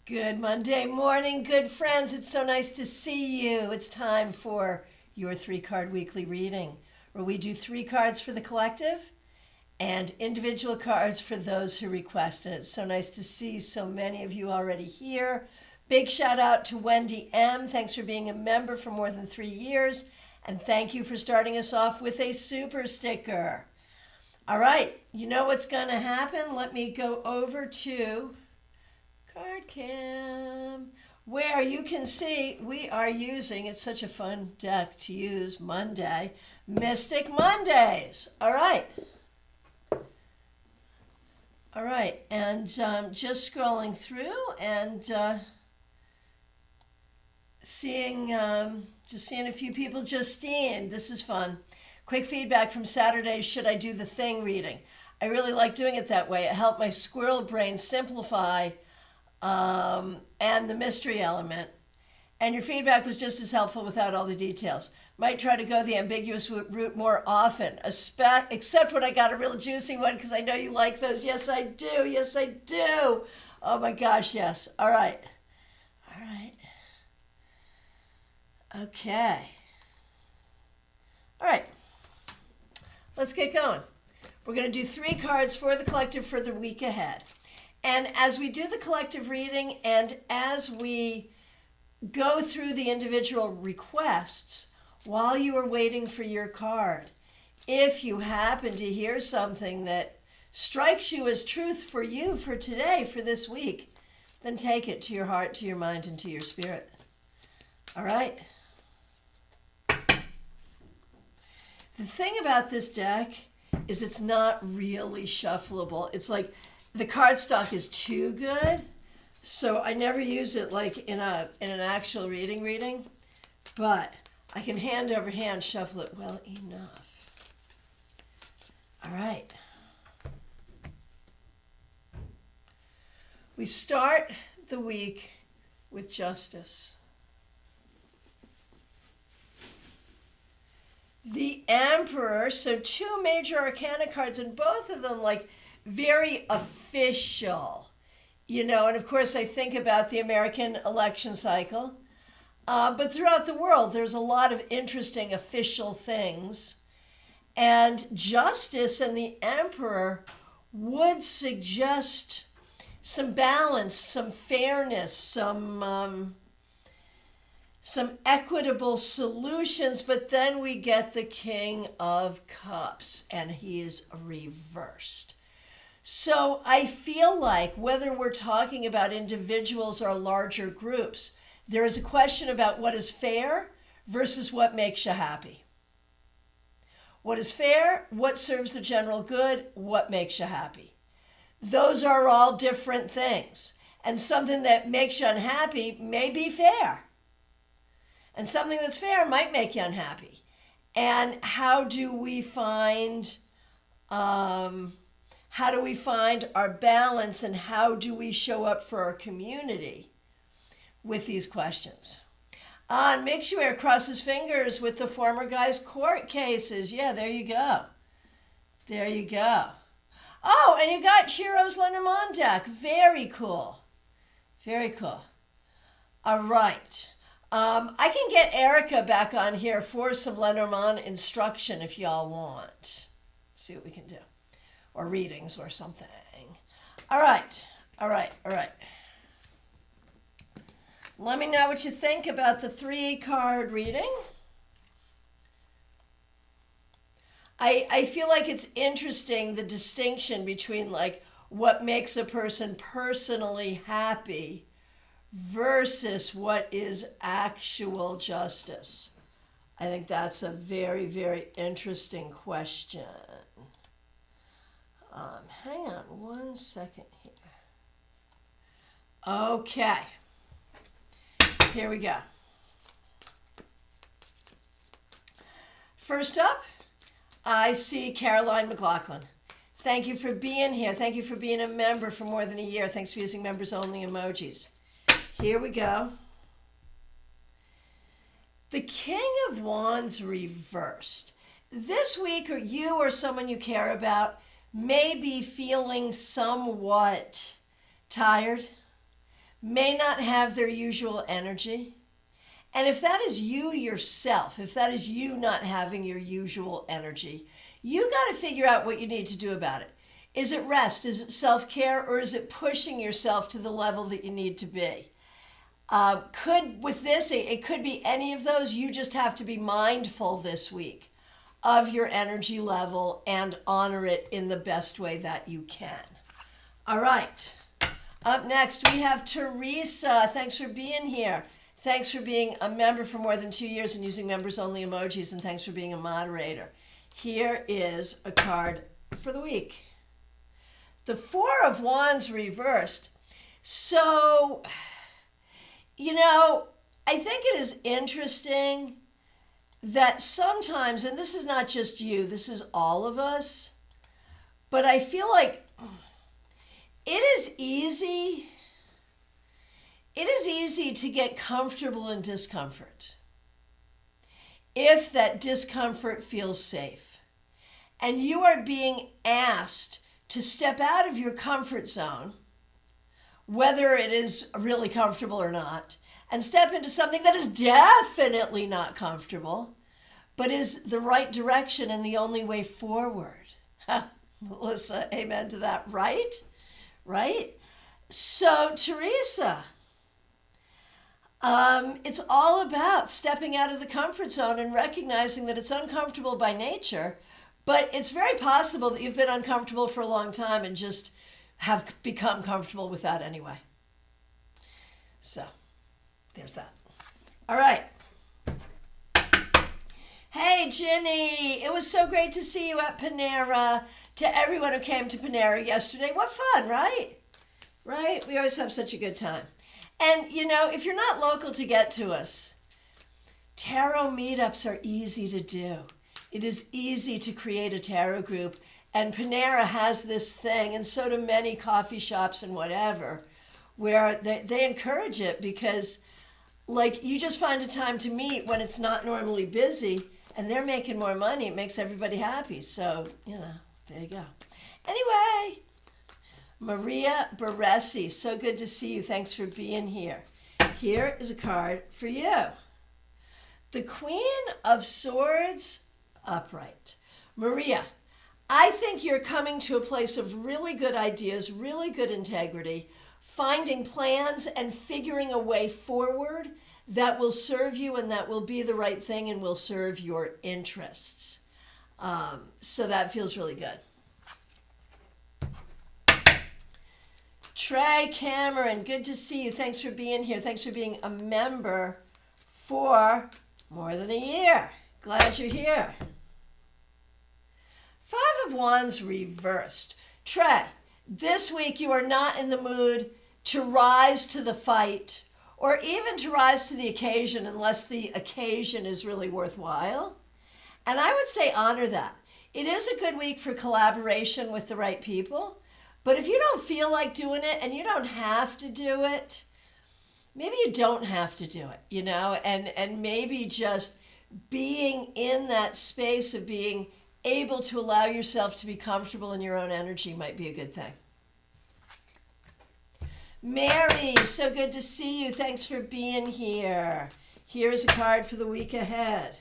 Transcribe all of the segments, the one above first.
Good Monday morning, good friends. It's so nice to see you. It's time for your 3-card weekly reading, where we do 3 cards for the collective and individual cards for those who request. And it's so nice to see so many of you already here. Big shout out to Wendy M. Thanks for being a member for more than 3 years. And thank you for starting us off with a super sticker. All right, you know what's going to happen? Let me go over to Card Cam, where you can see we are using, it's such a fun deck to use Monday, Mystic Mondays. All right, and just scrolling through and seeing a few people. Justine, this is fun. Quick feedback from Saturday's Should I Do the Thing reading. I really like doing it that way. It helped my squirrel brain simplify and the mystery element. And your feedback was just as helpful without all the details. Might try to go the ambiguous route more often, except when I got a real juicy one, because I know you like those. Yes, I do. Yes, I do. Oh my gosh, yes. All right. Okay. All right. Let's get going. We're going to do 3 cards for the collective for the week ahead. And as we do the collective reading and as we go through the individual requests, while you are waiting for your card, if you happen to hear something that strikes you as truth for you for today, for this week, then take it to your heart, to your mind, and to your spirit. All right? The thing about this deck is it's not really shuffleable. It's like the cardstock is too good, so I never use it like in an actual reading, but I can hand over hand shuffle it well enough. All right. We start the week with Justice. The Emperor, so 2 major arcana cards, and both of them like very official, and of course I think about the American election cycle, but throughout the world there's a lot of interesting official things, and Justice and the Emperor would suggest some balance, some fairness, some equitable solutions, but then we get the King of Cups, and he is reversed. So I feel like whether we're talking about individuals or larger groups, there is a question about what is fair versus what makes you happy. What is fair? What serves the general good? What makes you happy? Those are all different things. And something that makes you unhappy may be fair. And something that's fair might make you unhappy. And how do we find our balance, and how do we show up for our community with these questions? And Mixuair crosses fingers with the former guy's court cases. Yeah, there you go. There you go. Oh, and you got Chiro's Lenormand deck. Very cool. Very cool. All right. I can get Erica back on here for some Lenormand instruction if y'all want. See what we can do. Or readings or something. All right. Let me know what you think about the 3-card reading. I feel like it's interesting, the distinction between like what makes a person personally happy versus what is actual justice. I think that's a very, very interesting question. Hang on one second here. Okay. Here we go. First up, I see Caroline McLaughlin. Thank you for being here. Thank you for being a member for more than a year. Thanks for using members only emojis. Here we go. The King of Wands reversed. This week, or you or someone you care about may be feeling somewhat tired, may not have their usual energy. And if that is you yourself, if that is you not having your usual energy, you got to figure out what you need to do about it. Is it rest? Is it self-care? Or is it pushing yourself to the level that you need to be? It could be any of those. You just have to be mindful this week of your energy level and honor it in the best way that you can. All right. Up next, we have Teresa. Thanks for being here. Thanks for being a member for more than 2 years and using members-only emojis, and thanks for being a moderator. Here is a card for the week. The Four of Wands reversed. So, I think it is interesting that sometimes, and this is not just you, this is all of us, but I feel like it is easy to get comfortable in discomfort if that discomfort feels safe. And you are being asked to step out of your comfort zone, whether it is really comfortable or not, and step into something that is definitely not comfortable, but is the right direction and the only way forward. Melissa, amen to that, right? Right? So, Teresa, it's all about stepping out of the comfort zone and recognizing that it's uncomfortable by nature, but it's very possible that you've been uncomfortable for a long time and just have become comfortable with that anyway. So, there's that. All right. Hey, Ginny, it was so great to see you at Panera. To everyone who came to Panera yesterday, what fun, right? Right? We always have such a good time. And, if you're not local to get to us, tarot meetups are easy to do. It is easy to create a tarot group. And Panera has this thing, and so do many coffee shops and whatever, where they encourage it because, you just find a time to meet when it's not normally busy, and they're making more money. It makes everybody happy. So, there you go. Anyway, Maria Baresi, so good to see you. Thanks for being here. Here is a card for you. The Queen of Swords, upright. Maria, I think you're coming to a place of really good ideas, really good integrity, finding plans and figuring a way forward that will serve you and that will be the right thing and will serve your interests. So that feels really good. Trey Cameron, good to see you. Thanks for being here. Thanks for being a member for more than a year. Glad you're here. Five of Wands reversed. Trey, this week you are not in the mood to rise to the fight or even to rise to the occasion unless the occasion is really worthwhile. And I would say honor that. It is a good week for collaboration with the right people. But if you don't feel like doing it and you don't have to do it, maybe you don't have to do it, and maybe just being in that space of being able to allow yourself to be comfortable in your own energy might be a good thing. Mary, so good to see you. Thanks for being here. Here's a card for the week ahead.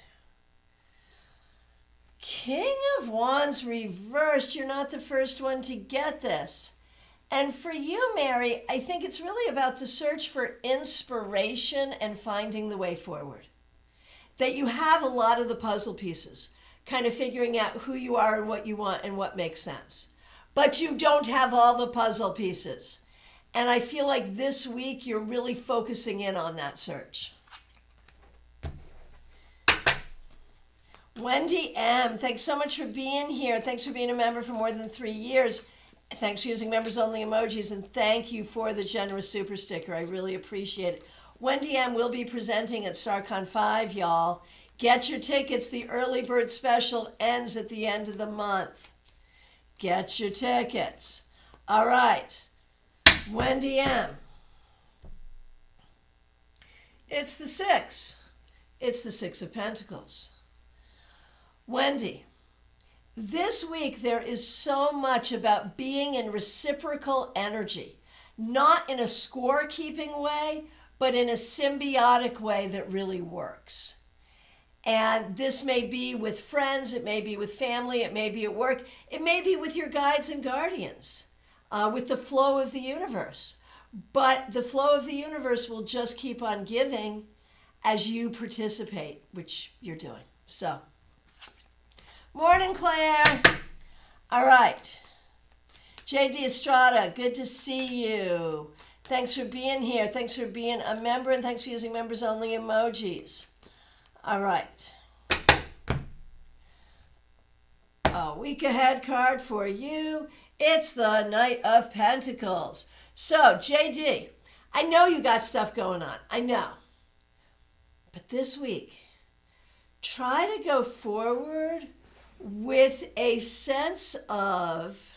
King of Wands reversed. You're not the first one to get this. And for you, Mary, I think it's really about the search for inspiration and finding the way forward. That you have a lot of the puzzle pieces, kind of figuring out who you are and what you want and what makes sense. But you don't have all the puzzle pieces. And I feel like this week you're really focusing in on that search. Wendy M., thanks so much for being here. Thanks for being a member for more than 3 years. Thanks for using members-only emojis, and thank you for the generous super sticker. I really appreciate it. Wendy M. will be presenting at StaarCon 5, y'all. Get your tickets. The early bird special ends at the end of the month. Get your tickets. All right. Wendy M. It's the 6. It's the 6 of Pentacles. Wendy, this week there is so much about being in reciprocal energy, not in a score-keeping way, but in a symbiotic way that really works. And this may be with friends, it may be with family, it may be at work, it may be with your guides and guardians, with the flow of the universe. But the flow of the universe will just keep on giving as you participate, which you're doing. So, morning, Claire. All right. JD Estrada, good to see you. Thanks for being here. Thanks for being a member, and thanks for using members-only emojis. All right. A week ahead card for you. It's the Knight of Pentacles. So, JD, I know you got stuff going on. I know. But this week, try to go forward with a sense of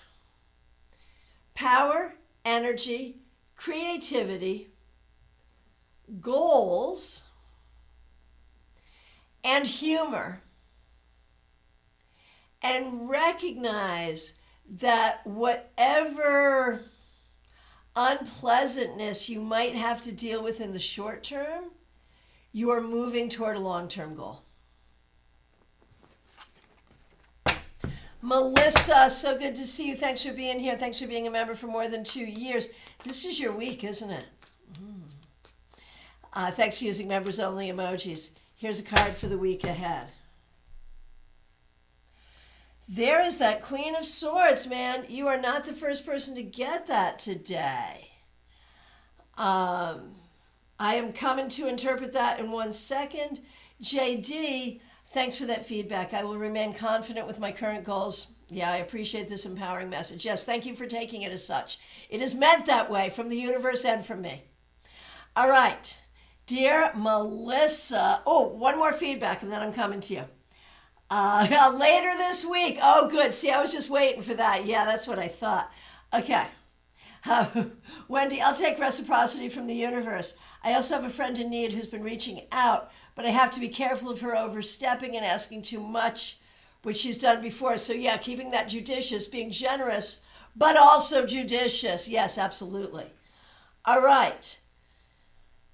power, energy, creativity, goals, and humor, and recognize that whatever unpleasantness you might have to deal with in the short term, you are moving toward a long-term goal. Melissa, so good to see you. Thanks for being here. Thanks for being a member for more than 2 years. This is your week, isn't it? Thanks for using members-only emojis. Here's a card for the week ahead. There is that Queen of Swords, man. You are not the first person to get that today. I am coming to interpret that in 1 second. JD, thanks for that feedback. I will remain confident with my current goals. Yeah, I appreciate this empowering message. Yes, thank you for taking it as such. It is meant that way from the universe and from me. All right. Dear Melissa, oh, one more feedback and then I'm coming to you. Later this week. Oh, good. See, I was just waiting for that. Yeah, that's what I thought. Okay. Wendy, I'll take reciprocity from the universe. I also have a friend in need who's been reaching out, but I have to be careful of her overstepping and asking too much, which she's done before. So yeah, keeping that judicious, being generous, but also judicious. Yes, absolutely. All right.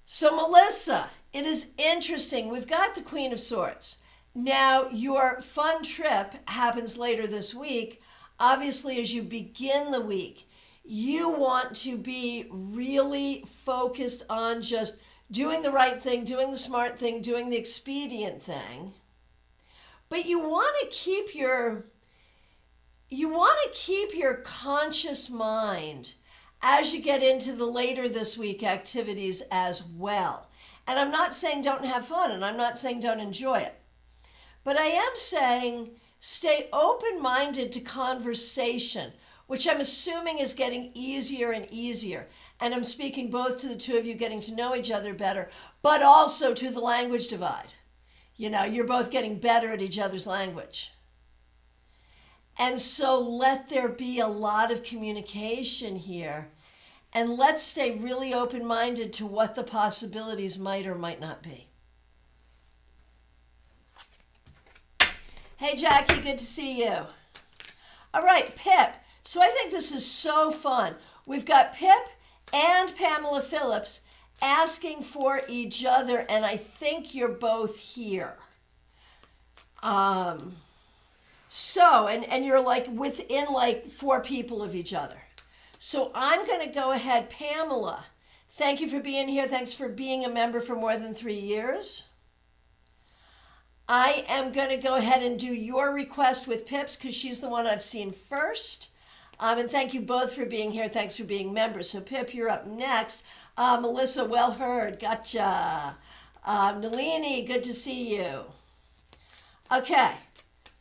So Melissa, it is interesting. We've got the Queen of Swords. Now, your fun trip happens later this week. Obviously, as you begin the week, you want to be really focused on just doing the right thing, doing the smart thing, doing the expedient thing. But you want to keep your conscious mind as you get into the later this week activities as well. And I'm not saying don't have fun, and I'm not saying don't enjoy it. But I am saying stay open-minded to conversation, which I'm assuming is getting easier and easier. And I'm speaking both to the two of you getting to know each other better, but also to the language divide. You know, you're both getting better at each other's language. And so let there be a lot of communication here. And let's stay really open-minded to what the possibilities might or might not be. Hey, Jackie, good to see you. All right, Pip. So I think this is so fun. We've got Pip and Pamela Phillips asking for each other, and I think you're both here. And you're like within like 4 people of each other. So I'm going to go ahead, Pamela. Thank you for being here. Thanks for being a member for more than 3 years. I am going to go ahead and do your request with Pips because she's the one I've seen first. And thank you both for being here. Thanks for being members. So Pip, you're up next. Melissa, well heard. Gotcha. Nalini, good to see you. Okay,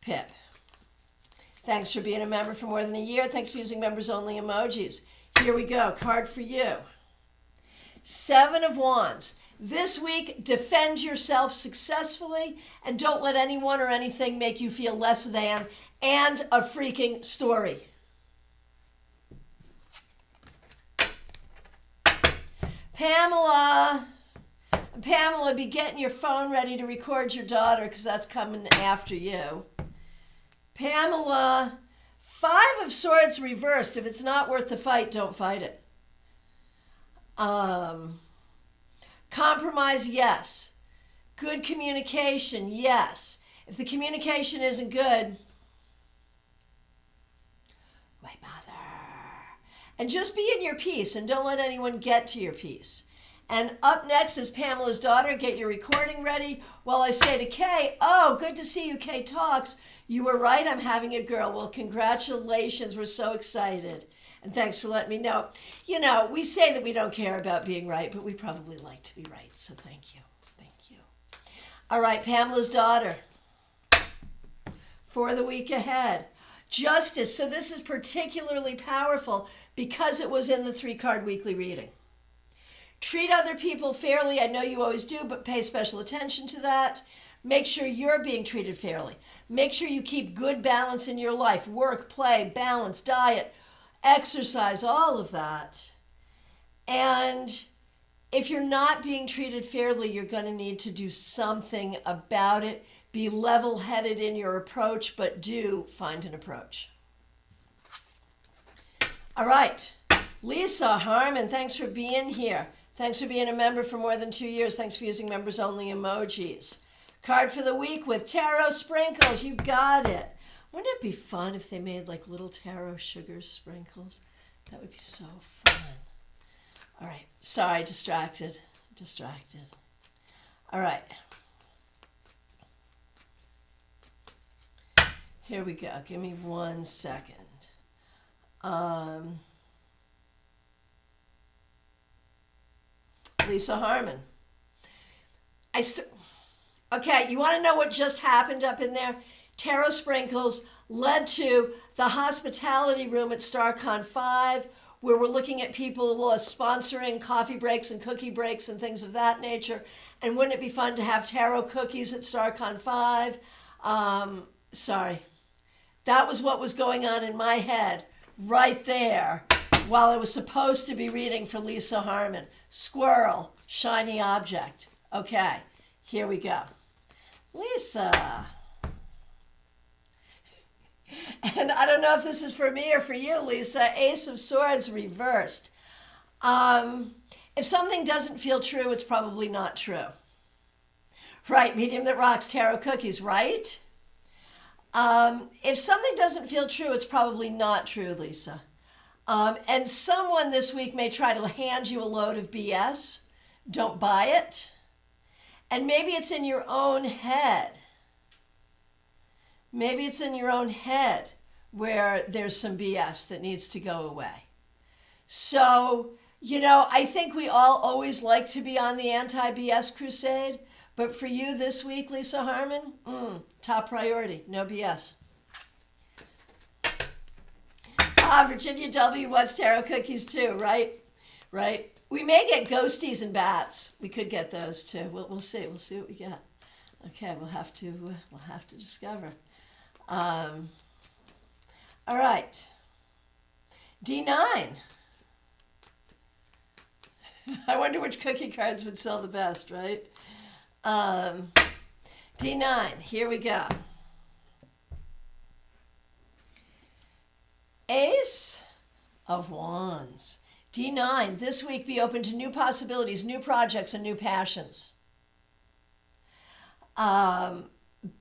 Pip. Thanks for being a member for more than a year. Thanks for using members-only emojis. Here we go. Card for you. 7 of Wands. This week, defend yourself successfully and don't let anyone or anything make you feel less than and a freaking story. Pamela, be getting your phone ready to record your daughter because that's coming after you. Pamela, 5 of Swords reversed. If it's not worth the fight, don't fight it. Um, Compromise, yes. Good communication, yes. If the communication isn't good, why bother? And just be in your peace and don't let anyone get to your peace. And up next is Pamela's daughter. Get your recording ready while I say to Kay, oh, good to see you, Kay Talks. You were right, I'm having a girl. Well, congratulations. We're so excited. And thanks for letting me know. You know, we say that we don't care about being right, but we probably like to be right. So thank you. Thank you. All right, Pamela's daughter. For the week ahead. Justice. So this is particularly powerful because it was in the 3-card weekly reading. Treat other people fairly. I know you always do, but pay special attention to that. Make sure you're being treated fairly. Make sure you keep good balance in your life. Work, play, balance, diet, exercise, all of that. And if you're not being treated fairly, you're going to need to do something about it. Be level-headed in your approach, but do find an approach. All right. Lisa Harmon, thanks for being here. Thanks for being a member for more than 2 years. Thanks for using members-only emojis. Card for the week with tarot sprinkles. You got it. Wouldn't it be fun if they made like little tarot sugar sprinkles? That would be so fun. All right. Sorry, distracted. All right. Here we go. Give me 1 second. Lisa Harmon. Okay, you want to know what just happened up in there? Tarot sprinkles led to the hospitality room at StaarCon 5, where we're looking at people sponsoring coffee breaks and cookie breaks and things of that nature. And wouldn't it be fun to have tarot cookies at StaarCon 5? Sorry. That was what was going on in my head right there while I was supposed to be reading for Lisa Harmon. Squirrel, shiny object. Okay, here we go. Lisa. And I don't know if this is for me or for you, Lisa. Ace of Swords reversed. If something doesn't feel true, it's probably not true. Right, medium that rocks, tarot cookies, right? If something doesn't feel true, it's probably not true, Lisa. And someone this week may try to hand you a load of BS. Don't buy it. And maybe it's in your own head. Maybe it's in your own head where there's some BS that needs to go away. So, you know, I think we all always like to be on the anti-BS crusade. But for you this week, Lisa Harmon, top priority, no BS. Virginia W. wants tarot cookies too, right? Right. We may get ghosties and bats. We could get those too. We'll see. We'll see what we get. Okay, we'll have to discover. All right. D9. I wonder which cookie cards would sell the best, right? D9, here we go. Ace of Wands. D9, this week be open to new possibilities, new projects, and new passions.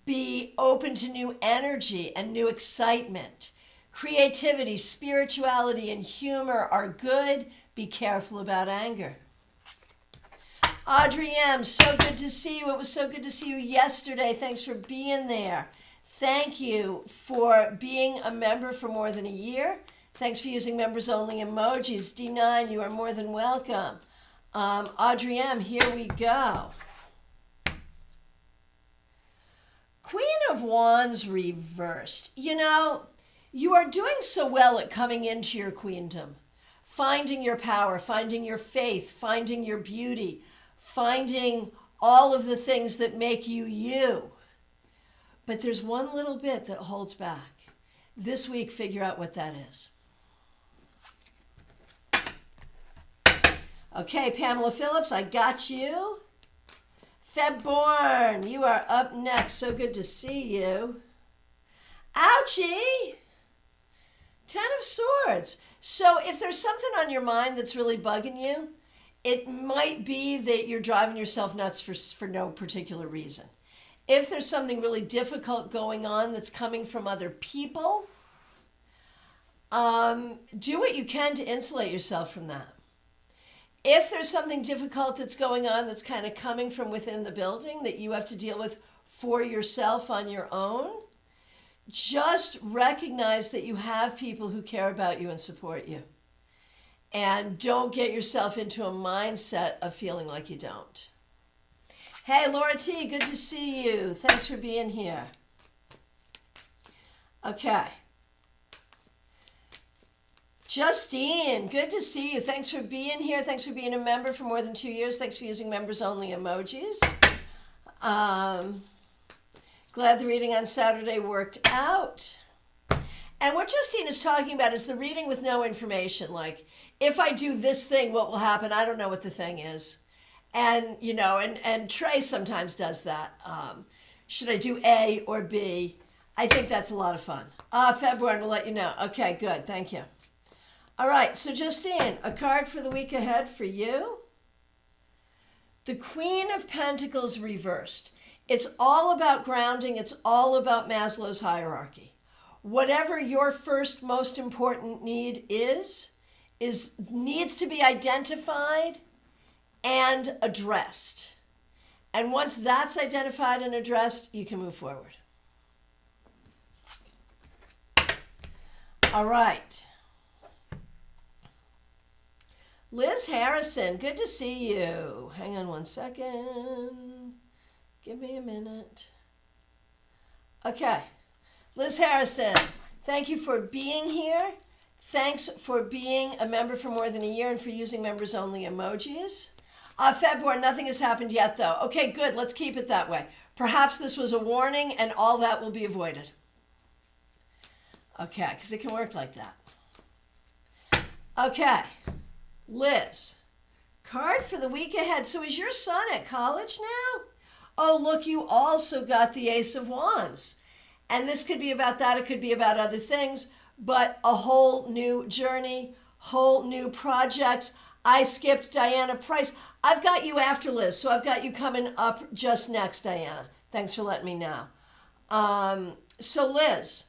Be open to new energy and new excitement. Creativity, spirituality, and humor are good. Be careful about anger. Audrey M., so good to see you. It was so good to see you yesterday. Thanks for being there. Thank you for being a member for more than a year. Thanks for using members-only emojis. D9, you are more than welcome. Audrey M., here we go. Queen of Wands reversed. You know, you are doing so well at coming into your queendom, finding your power, finding your faith, finding your beauty, finding all of the things that make you you. But there's one little bit that holds back. This week, figure out what that is. Okay, Pamela Phillips, I got you. Febborn, you are up next. So good to see you. Ouchie! 10 of Swords. So if there's something on your mind that's really bugging you, It might be that you're driving yourself nuts for no particular reason. If there's something really difficult going on that's coming from other people, do what you can to insulate yourself from that. If there's something difficult that's going on that's kind of coming from within the building that you have to deal with for yourself on your own, just recognize that you have people who care about you and support you. And don't get yourself into a mindset of feeling like you don't. Hey, Laura T, good to see you. Thanks for being here. Okay. Justine, good to see you. Thanks for being here. Thanks for being a member for more than 2 years. Thanks for using members-only emojis. Glad the reading on Saturday worked out. And what Justine is talking about is the reading with no information. Like, if I do this thing, what will happen? I don't know what the thing is. And, you know, and Trey sometimes does that. Should I do A or B? I think that's a lot of fun. February, we'll let you know. Okay, good. Thank you. All right, so Justine, a card for the week ahead for you. The Queen of Pentacles reversed. It's all about grounding. It's all about Maslow's hierarchy. Whatever your first most important need is needs to be identified and addressed. And once that's identified and addressed, you can move forward. All right. Liz Harrison, good to see you. Hang on one second. Give me a minute. Okay. Liz Harrison, thank you for being here. Thanks for being a member for more than a year and for using members-only emojis. February, nothing has happened yet, though. Okay, good. Let's keep it that way. Perhaps this was a warning and all that will be avoided. Okay, because it can work like that. Okay. Liz, card for the week ahead. So is your son at college now? Oh, look, you also got the Ace of Wands. And this could be about that. It could be about other things, but a whole new journey, whole new projects. I skipped Diana Price. I've got you after Liz, so I've got you coming up just next, Diana. Thanks for letting me know. So Liz,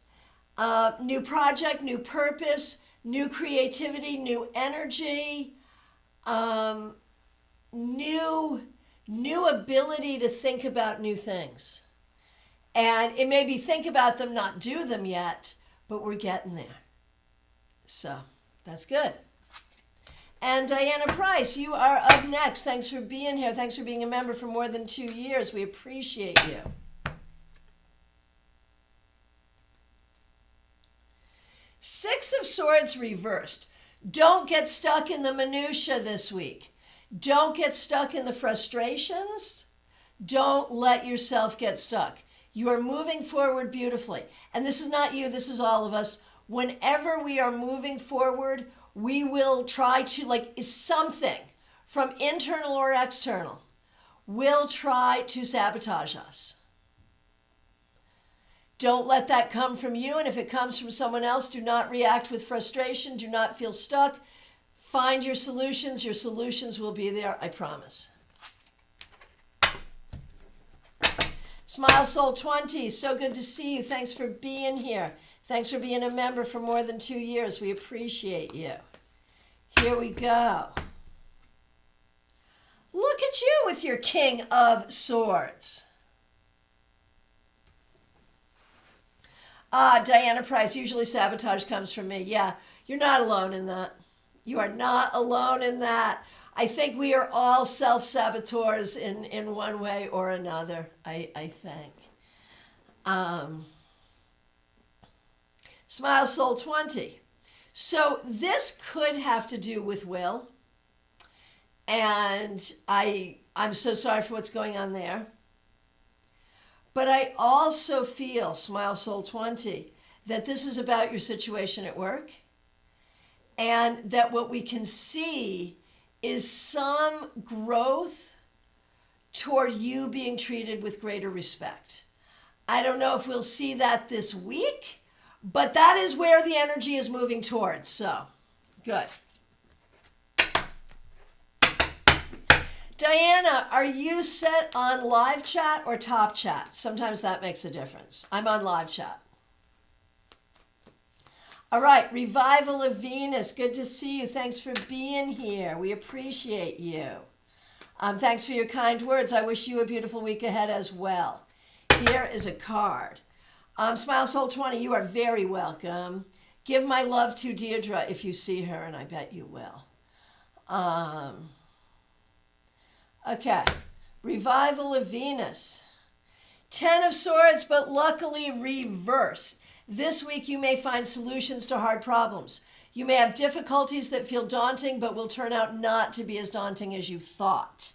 new project, new purpose, new creativity, new energy, new ability to think about new things. And it may be think about them, not do them yet, but we're getting there. So that's good. And Diana Price, you are up next. Thanks for being here. Thanks for being a member for more than 2 years. We appreciate you. Six of Swords reversed. Don't get stuck in the minutia this week. Don't get stuck in the frustrations. Don't let yourself get stuck. You are moving forward beautifully. And this is not you, this is all of us. Whenever we are moving forward, we will try to, like, something from internal or external will try to sabotage us. Don't let that come from you. And if it comes from someone else, do not react with frustration. Do not feel stuck. Find your solutions. Your solutions will be there, I promise. Smile Soul 20, so good to see you. Thanks for being here. Thanks for being a member for more than 2 years. We appreciate you. Here we go. Look at you with your King of Swords. Diana Price, usually sabotage comes from me. Yeah, you're not alone in that. You are not alone in that. I think we are all self-saboteurs in one way or another, I think. Smile Soul 20. So this could have to do with Will. And I'm so sorry for what's going on there. But I also feel, Smile Soul 20, that this is about your situation at work. And that what we can see is some growth toward you being treated with greater respect. I don't know if we'll see that this week, but that is where the energy is moving towards. So, good. Diana, are you set on live chat or top chat? Sometimes that makes a difference. I'm on live chat. All right, Revival of Venus. Good to see you. Thanks for being here. We appreciate you. Thanks for your kind words. I wish you a beautiful week ahead as well. Here is a card. Smile Soul 20, you are very welcome. Give my love to Deirdre if you see her, and I bet you will. Okay, Revival of Venus. 10 of Swords, but luckily reversed. This week you may find solutions to hard problems. You may have difficulties that feel daunting, but will turn out not to be as daunting as you thought.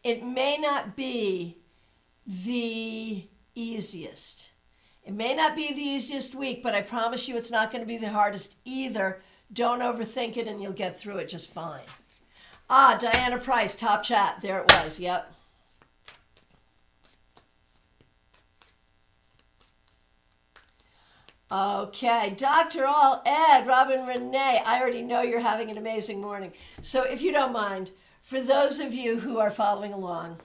It may not be the easiest. It may not be the easiest week, but I promise you it's not going to be the hardest either. Don't overthink it and you'll get through it just fine. Diana Price, top chat. There it was. Yep. Okay, Dr. All Ed, Robin Renee, I already know you're having an amazing morning. So if you don't mind, for those of you who are following along,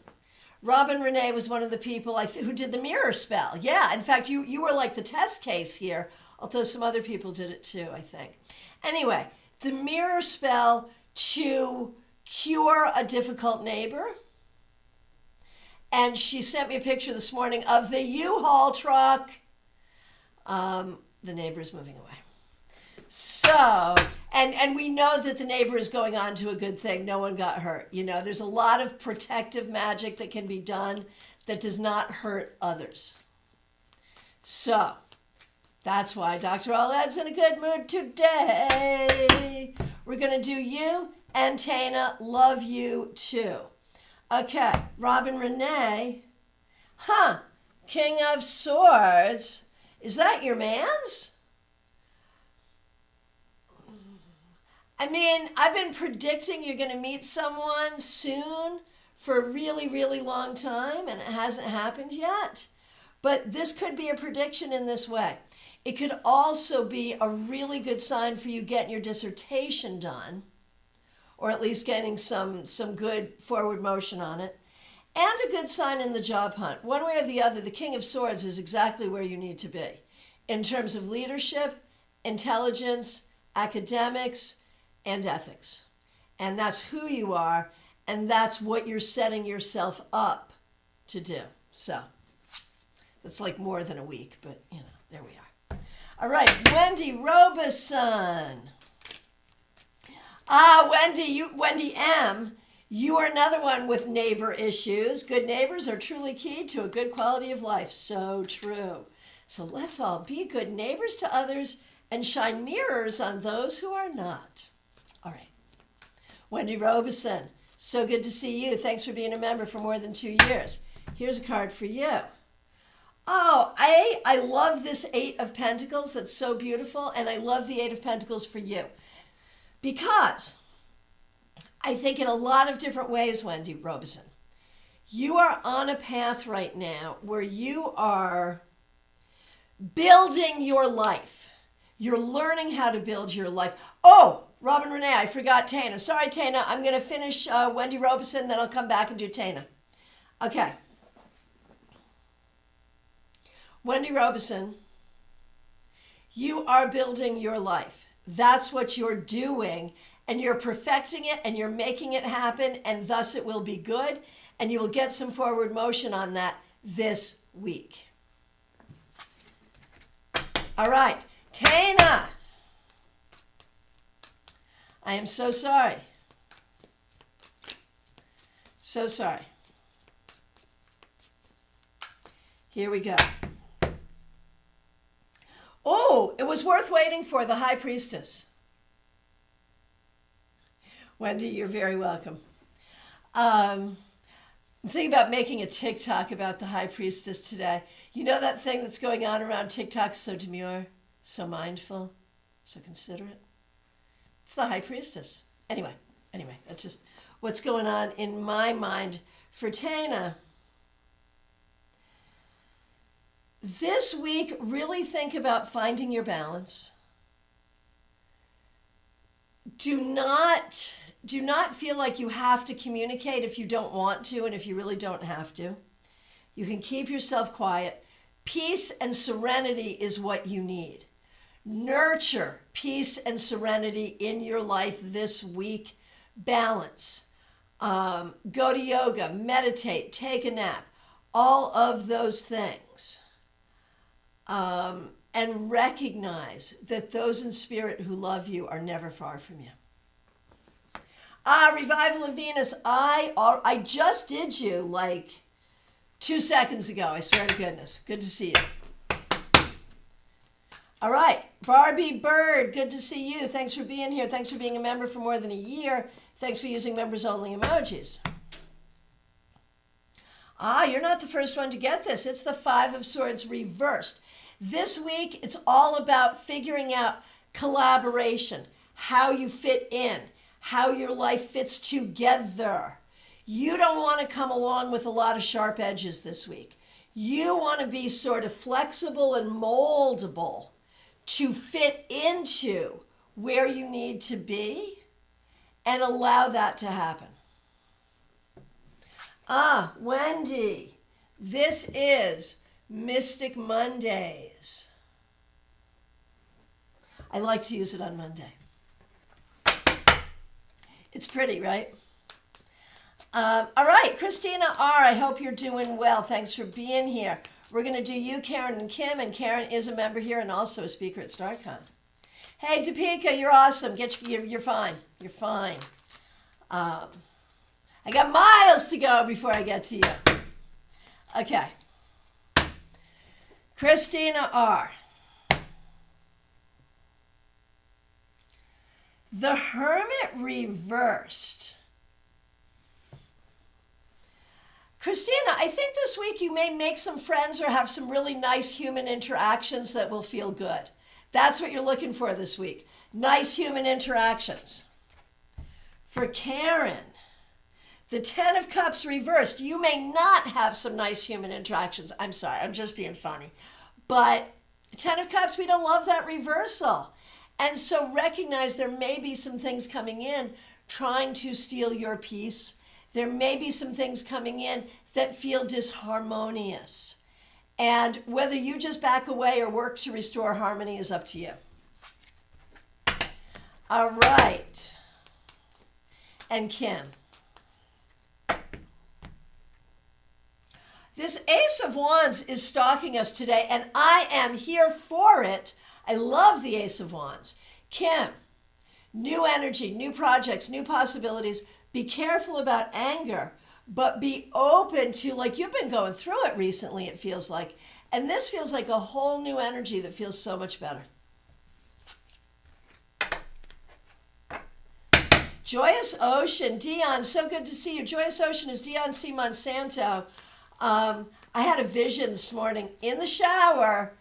Robin Renee was one of the people who did the mirror spell. Yeah, in fact, you were like the test case here, although some other people did it too, I think. Anyway, the mirror spell to cure a difficult neighbor. And she sent me a picture this morning of the U-Haul truck. The neighbor is moving away. So, and we know that the neighbor is going on to a good thing. No one got hurt. You know, there's a lot of protective magic that can be done that does not hurt others. So, that's why Dr. Aled's in a good mood today. We're going to do you and Tana. Love you too. Okay, Robin Renee. King of Swords. Is that your man's? I mean, I've been predicting you're going to meet someone soon for a really, really long time, and it hasn't happened yet. But this could be a prediction in this way. It could also be a really good sign for you getting your dissertation done, or at least getting some good forward motion on it. And a good sign in the job hunt. One way or the other, the King of Swords is exactly where you need to be in terms of leadership, intelligence, academics, and ethics. And that's who you are, and that's what you're setting yourself up to do. So that's like more than a week, but you know, there we are. All right, Wendy Robeson. Wendy M., you are another one with neighbor issues. Good neighbors are truly key to a good quality of life. So true. So let's all be good neighbors to others and shine mirrors on those who are not. All right. Wendy Robeson, so good to see you. Thanks for being a member for more than 2 years. Here's a card for you. Oh, I love this 8 of Pentacles. That's so beautiful. And I love the 8 of Pentacles for you. Because I think in a lot of different ways, Wendy Robeson, you are on a path right now where you are building your life. You're learning how to build your life. Oh, Robin Renee, I forgot Tana. Sorry, Tana. I'm going to finish Wendy Robeson, then I'll come back and do Tana. Okay. Wendy Robeson, you are building your life. That's what you're doing. And you're perfecting it and you're making it happen, and thus it will be good, and you will get some forward motion on that this week. All right, Tana. I am so sorry. So sorry. Here we go. Oh, it was worth waiting for, the High Priestess. Wendy, you're very welcome. I'm thinking about making a TikTok about the High Priestess today. You know that thing that's going on around TikTok, so demure, so mindful, so considerate? It's the High Priestess. Anyway, that's just what's going on in my mind for Tana. This week, really think about finding your balance. Do not do not feel like you have to communicate if you don't want to and if you really don't have to. You can keep yourself quiet. Peace and serenity is what you need. Nurture peace and serenity in your life this week. Balance. Go to yoga, meditate, take a nap. All of those things. And recognize that those in spirit who love you are never far from you. Revival of Venus. I just did you like 2 seconds ago. I swear to goodness. Good to see you. All right. Barbie Bird. Good to see you. Thanks for being here. Thanks for being a member for more than a year. Thanks for using members only emojis. You're not the first one to get this. It's the Five of Swords reversed. This week, it's all about figuring out collaboration, how you fit in, how your life fits together. You don't want to come along with a lot of sharp edges this week. You want to be sort of flexible and moldable to fit into where you need to be and allow that to happen. Wendy, this is Mystic Mondays. I like to use it on Monday. It's pretty, right? All right, Christina R., I hope you're doing well. Thanks for being here. We're going to do you, Karen, and Kim, and Karen is a member here and also a speaker at StaarCon. Hey, Topeka, you're awesome. You're fine. You're fine. I got miles to go before I get to you. Okay. Christina R. The Hermit reversed. Christina, I think this week you may make some friends or have some really nice human interactions that will feel good. That's what you're looking for this week. Nice human interactions. For Karen, the Ten of Cups reversed. You may not have some nice human interactions. I'm sorry, I'm just being funny. But Ten of Cups, we don't love that reversal. And so recognize there may be some things coming in trying to steal your peace. There may be some things coming in that feel disharmonious. And whether you just back away or work to restore harmony is up to you. All right. And Kim. This Ace of Wands is stalking us today, and I am here for it. I love the Ace of Wands. Kim, new energy, new projects, new possibilities. Be careful about anger, but be open to, like, you've been going through it recently, it feels like. And this feels like a whole new energy that feels so much better. Joyous Ocean, Dion, so good to see you. Joyous Ocean is Dion C. Monsanto. I had a vision this morning in the shower.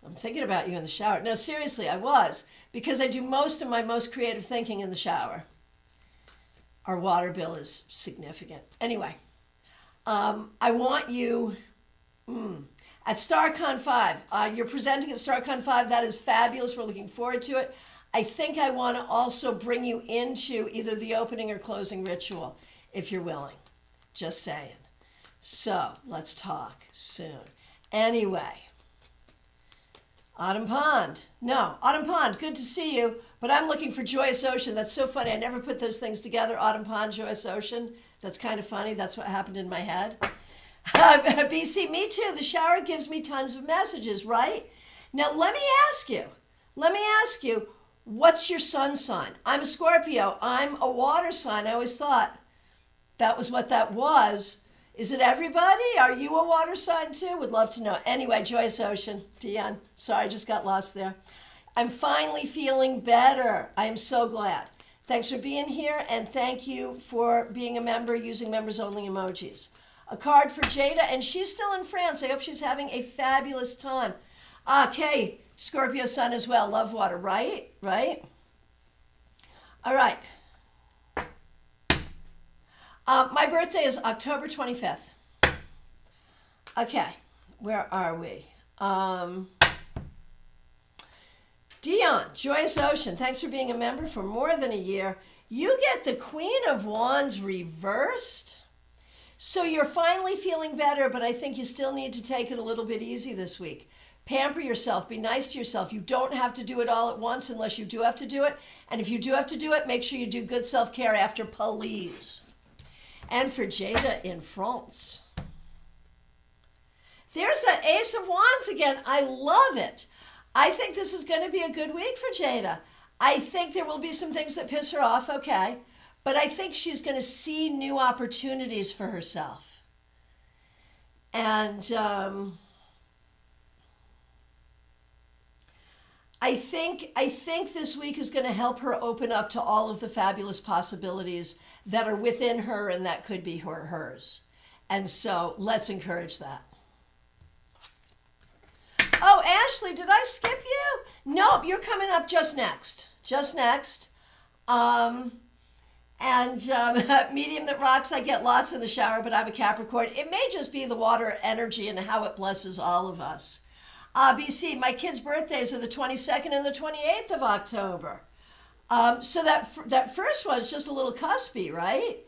I'm thinking about you in the shower. No, seriously, I was. Because I do most of my most creative thinking in the shower. Our water bill is significant. Anyway, I want you at StaarCon 5. You're presenting at StaarCon 5. That is fabulous. We're looking forward to it. I think I want to also bring you into either the opening or closing ritual, if you're willing. Just saying. So, let's talk soon. Anyway, Autumn Pond. No, Autumn Pond, good to see you. But I'm looking for Joyous Ocean. That's so funny. I never put those things together. Autumn Pond, Joyous Ocean. That's kind of funny. That's what happened in my head. BC, me too. The shower gives me tons of messages, right? Now, let me ask you, what's your sun sign? I'm a Scorpio. I'm a water sign. I always thought that was what that was. Is it everybody? Are you a water sign too? Would love to know. Anyway, Joyous Ocean. Dion, sorry, I just got lost there. I'm finally feeling better. I am so glad. Thanks for being here, and thank you for being a member using members only emojis. A card for Jada, and she's still in France. I hope she's having a fabulous time. Okay, Scorpio sun as well. Love water, right? Right? All right. My birthday is October 25th. Okay, where are we? Dion, Joyous Ocean, thanks for being a member for more than a year. You get the Queen of Wands reversed. So you're finally feeling better, but I think you still need to take it a little bit easy this week. Pamper yourself. Be nice to yourself. You don't have to do it all at once unless you do have to do it. And if you do have to do it, make sure you do good self-care after, please. And for Jada in France. There's that Ace of Wands again. I love it. I think this is going to be a good week for Jada. I think there will be some things that piss her off, okay. But I think she's going to see new opportunities for herself. And I think this week is going to help her open up to all of the fabulous possibilities that are within her and that could be hers. And so let's encourage that. Oh, Ashley, did I skip you? Nope, you're coming up just next. Just next. Medium that rocks, I get lots in the shower, but I'm a Capricorn. It may just be the water energy and how it blesses all of us. BC, my kids' birthdays are the 22nd and the 28th of October. So that first one's just a little cuspy, right?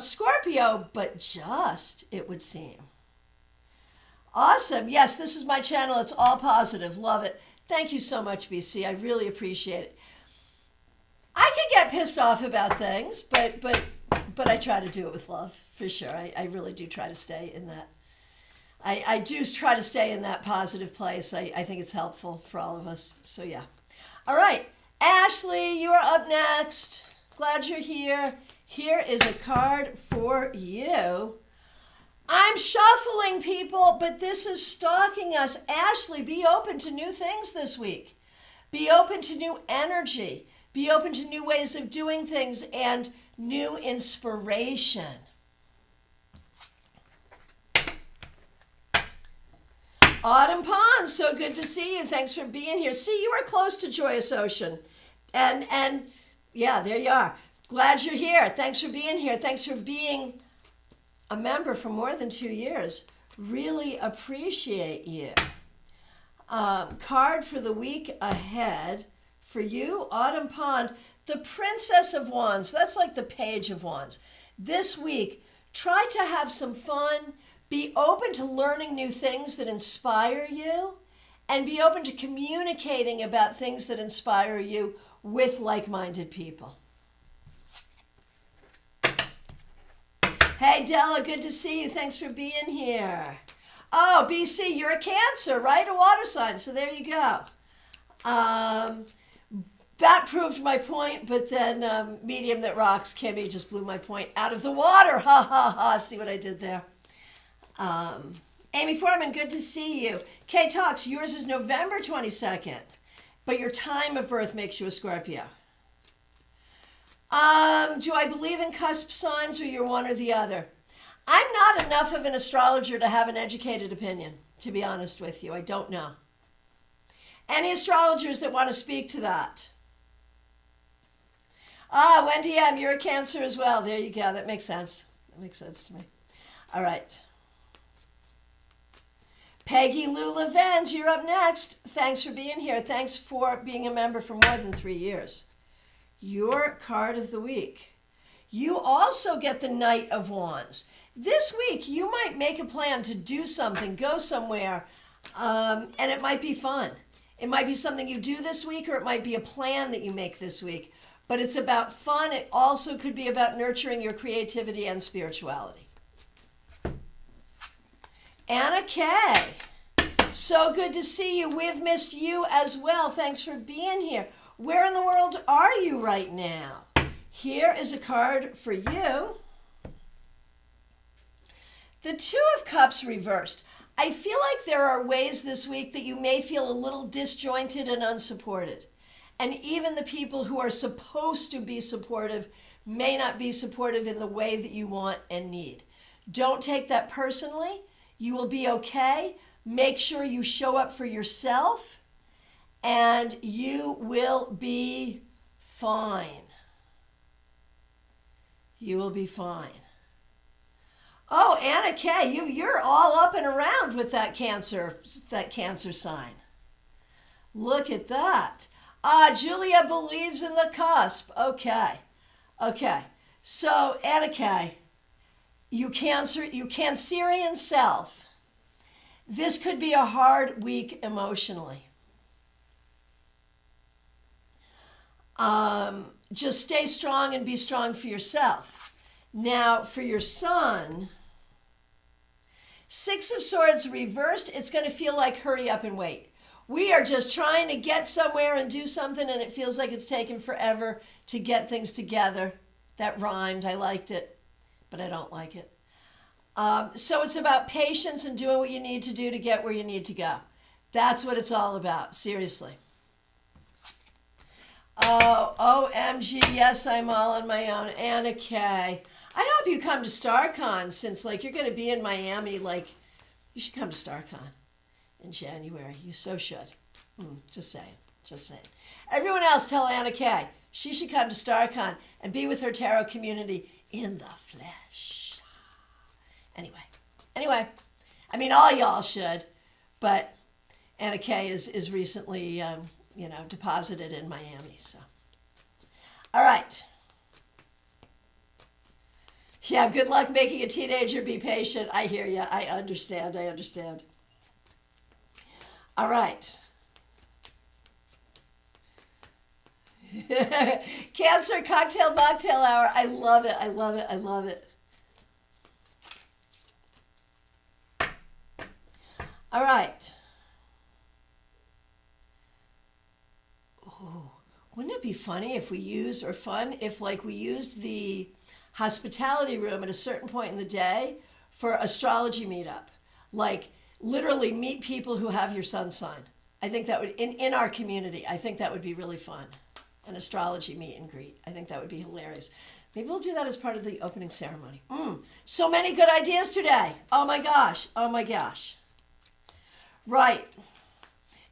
Scorpio, but just, it would seem. Awesome. Yes, this is my channel. It's all positive. Love it. Thank you so much, BC. I really appreciate it. I can get pissed off about things, but I try to do it with love, for sure. I really do try to stay in that. I do try to stay in that positive place. I think it's helpful for all of us. So yeah. All right. Ashley, you are up next. Glad you're here. Here is a card for you. I'm shuffling, people, but this is stalking us. Ashley, be open to new things this week. Be open to new energy. Be open to new ways of doing things and new inspiration. Autumn Pond, so good to see you. Thanks for being here. See, you are close to Joyous Ocean. And yeah, there you are. Glad you're here. Thanks for being here. Thanks for being a member for more than 2 years. Really appreciate you. Card for the week ahead for you, Autumn Pond, the Princess of Wands. That's like the Page of Wands. This week, try to have some fun. Be open to learning new things that inspire you, and be open to communicating about things that inspire you with like-minded people. Hey, Della, good to see you. Thanks for being here. Oh, BC, you're a Cancer, right? A water sign, so there you go. That proved my point, but then Medium that rocks, Kimmy, just blew my point out of the water. Ha, ha, ha. See what I did there? Amy Foreman, good to see you. Kay Talks, yours is November 22nd, but your time of birth makes you a Scorpio. Do I believe in cusp signs, or you're one or the other? I'm not enough of an astrologer to have an educated opinion, to be honest with you. I don't know. Any astrologers that want to speak to that? Wendy M., you're a Cancer as well. There you go. That makes sense. That makes sense to me. All right. Peggy Lou Levens, you're up next. Thanks for being here. Thanks for being a member for more than 3 years. Your card of the week. You also get the Knight of Wands. This week, you might make a plan to do something, go somewhere, and it might be fun. It might be something you do this week, or it might be a plan that you make this week. But it's about fun. It also could be about nurturing your creativity and spirituality. Anna Kay, so good to see you. We've missed you as well. Thanks for being here. Where in the world are you right now? Here is a card for you. The Two of Cups reversed. I feel like there are ways this week that you may feel a little disjointed and unsupported. And even the people who are supposed to be supportive may not be supportive in the way that you want and need. Don't take that personally. You will be okay. Make sure you show up for yourself, and you will be fine. You will be fine. Oh, Anna Kay, you're all up and around with that Cancer sign. Look at that. Julia believes in the cusp. Okay. So, Anna Kay, you Cancerian self. This could be a hard week emotionally. Just stay strong and be strong for yourself. Now, for your son, Six of Swords reversed, it's going to feel like hurry up and wait. We are just trying to get somewhere and do something, and it feels like it's taken forever to get things together. That rhymed. I liked it, but I don't like it. So it's about patience and doing what you need to do to get where you need to go. That's what it's all about, seriously. Oh, OMG, yes, I'm all on my own. Anna Kay. I hope you come to StaarCon, since you're going to be in Miami. You should come to StaarCon in January. You so should. Just saying. Everyone else, tell Anna Kay she should come to StaarCon and be with her tarot community in the flesh. Anyway, I mean, all y'all should, but Anna Kay is recently, deposited in Miami. So, all right. Yeah, good luck making a teenager. Be patient. I hear you. I understand. All right. Cancer cocktail mocktail hour. I love it. All right. Ooh, wouldn't it be funny if we used the hospitality room at a certain point in the day for astrology meetup? Literally meet people who have your sun sign. I think that would, in our community, I think that would be really fun. An astrology meet and greet. I think that would be hilarious. Maybe we'll do that as part of the opening ceremony. So many good ideas today. Oh my gosh. Right.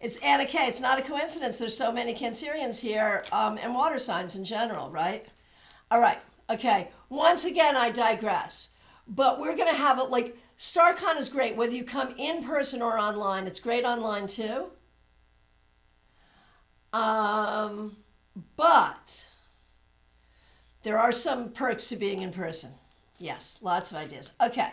It's Anna Kay. It's not a coincidence there's so many Cancerians here, and water signs in general, right? All right. Okay. Once again, I digress. But we're going to have it StaarCon is great, whether you come in person or online. It's great online too. But there are some perks to being in person. Yes, lots of ideas. Okay,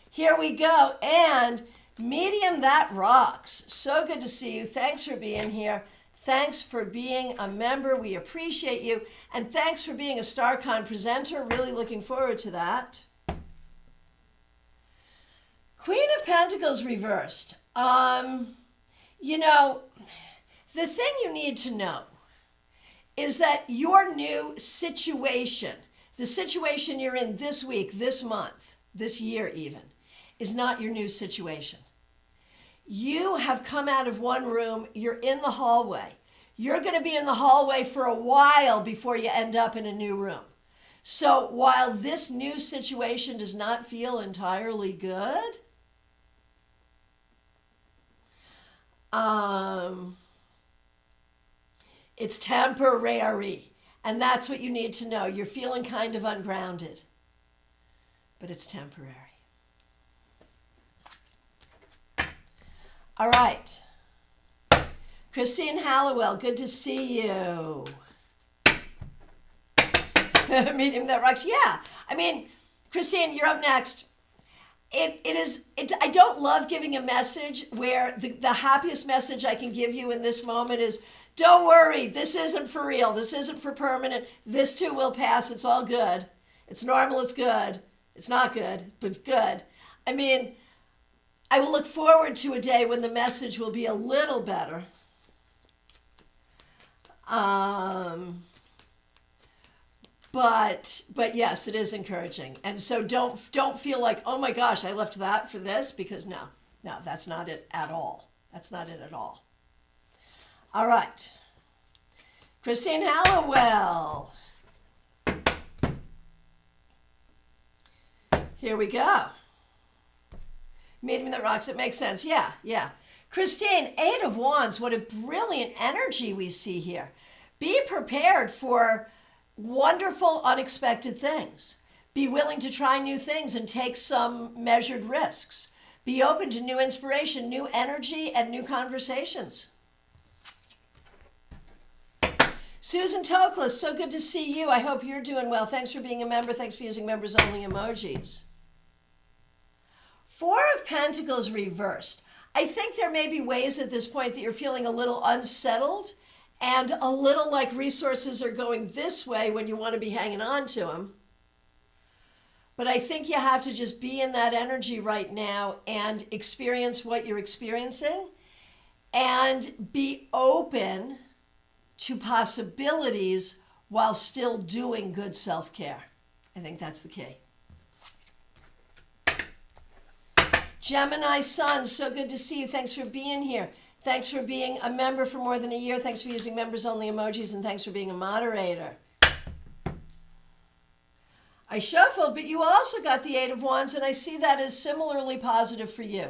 here we go. And Medium, that rocks. So good to see you. Thanks for being here. Thanks for being a member. We appreciate you. And thanks for being a StaarCon presenter. Really looking forward to that. Queen of Pentacles reversed. The thing you need to know is that your new situation, the situation you're in this week, this month, this year even, is not your new situation. You have come out of one room, you're in the hallway. You're going to be in the hallway for a while before you end up in a new room. So while this new situation does not feel entirely good, it's temporary. And that's what you need to know. You're feeling kind of ungrounded, but it's temporary. All right. Christine Hallowell, good to see you. Medium that rocks. Yeah. I mean, Christine, you're up next. I don't love giving a message where the happiest message I can give you in this moment is, don't worry, this isn't for real. This isn't for permanent. This too will pass. It's all good. It's normal. It's good. It's not good, but it's good. I mean, I will look forward to a day when the message will be a little better. But yes, it is encouraging. And so don't feel like, oh my gosh, I left that for this, because no, that's not it at all. That's not it at all. All right. Christine Hallowell. Here we go. Medium that rocks, it makes sense. Yeah. Christine, Eight of Wands, what a brilliant energy we see here. Be prepared for wonderful, unexpected things. Be willing to try new things and take some measured risks. Be open to new inspiration, new energy, and new conversations. Susan Toklas, so good to see you. I hope you're doing well. Thanks for being a member. Thanks for using members only emojis. Four of Pentacles reversed. I think there may be ways at this point that you're feeling a little unsettled and a little like resources are going this way when you want to be hanging on to them. But I think you have to just be in that energy right now and experience what you're experiencing and be open to possibilities while still doing good self-care. I think that's the key. Gemini Sun, so good to see you. Thanks for being here. Thanks for being a member for more than a year. Thanks for using members only emojis, and thanks for being a moderator. I shuffled, but you also got the Eight of Wands, and I see that as similarly positive for you.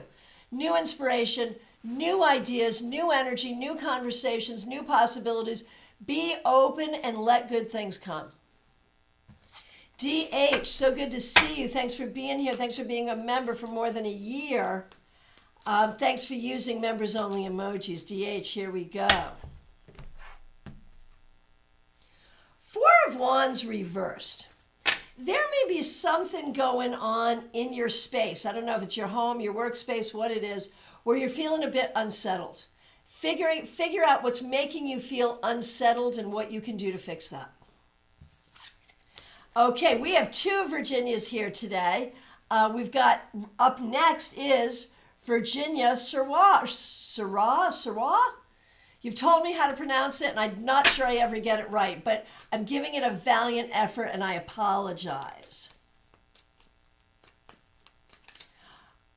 New inspiration, new ideas, new energy, new conversations, new possibilities. Be open and let good things come. DH, so good to see you. Thanks for being here. Thanks for being a member for more than a year. Thanks for using members only emojis. DH, here we go. Four of Wands reversed. There may be something going on in your space. I don't know if it's your home, your workspace, what it is, where you're feeling a bit unsettled. Figure out what's making you feel unsettled and what you can do to fix that. Okay, we have two Virginias here today. We've got, up next is Virginia Sirwa. Sirwa? You've told me how to pronounce it, and I'm not sure I ever get it right, but I'm giving it a valiant effort, and I apologize.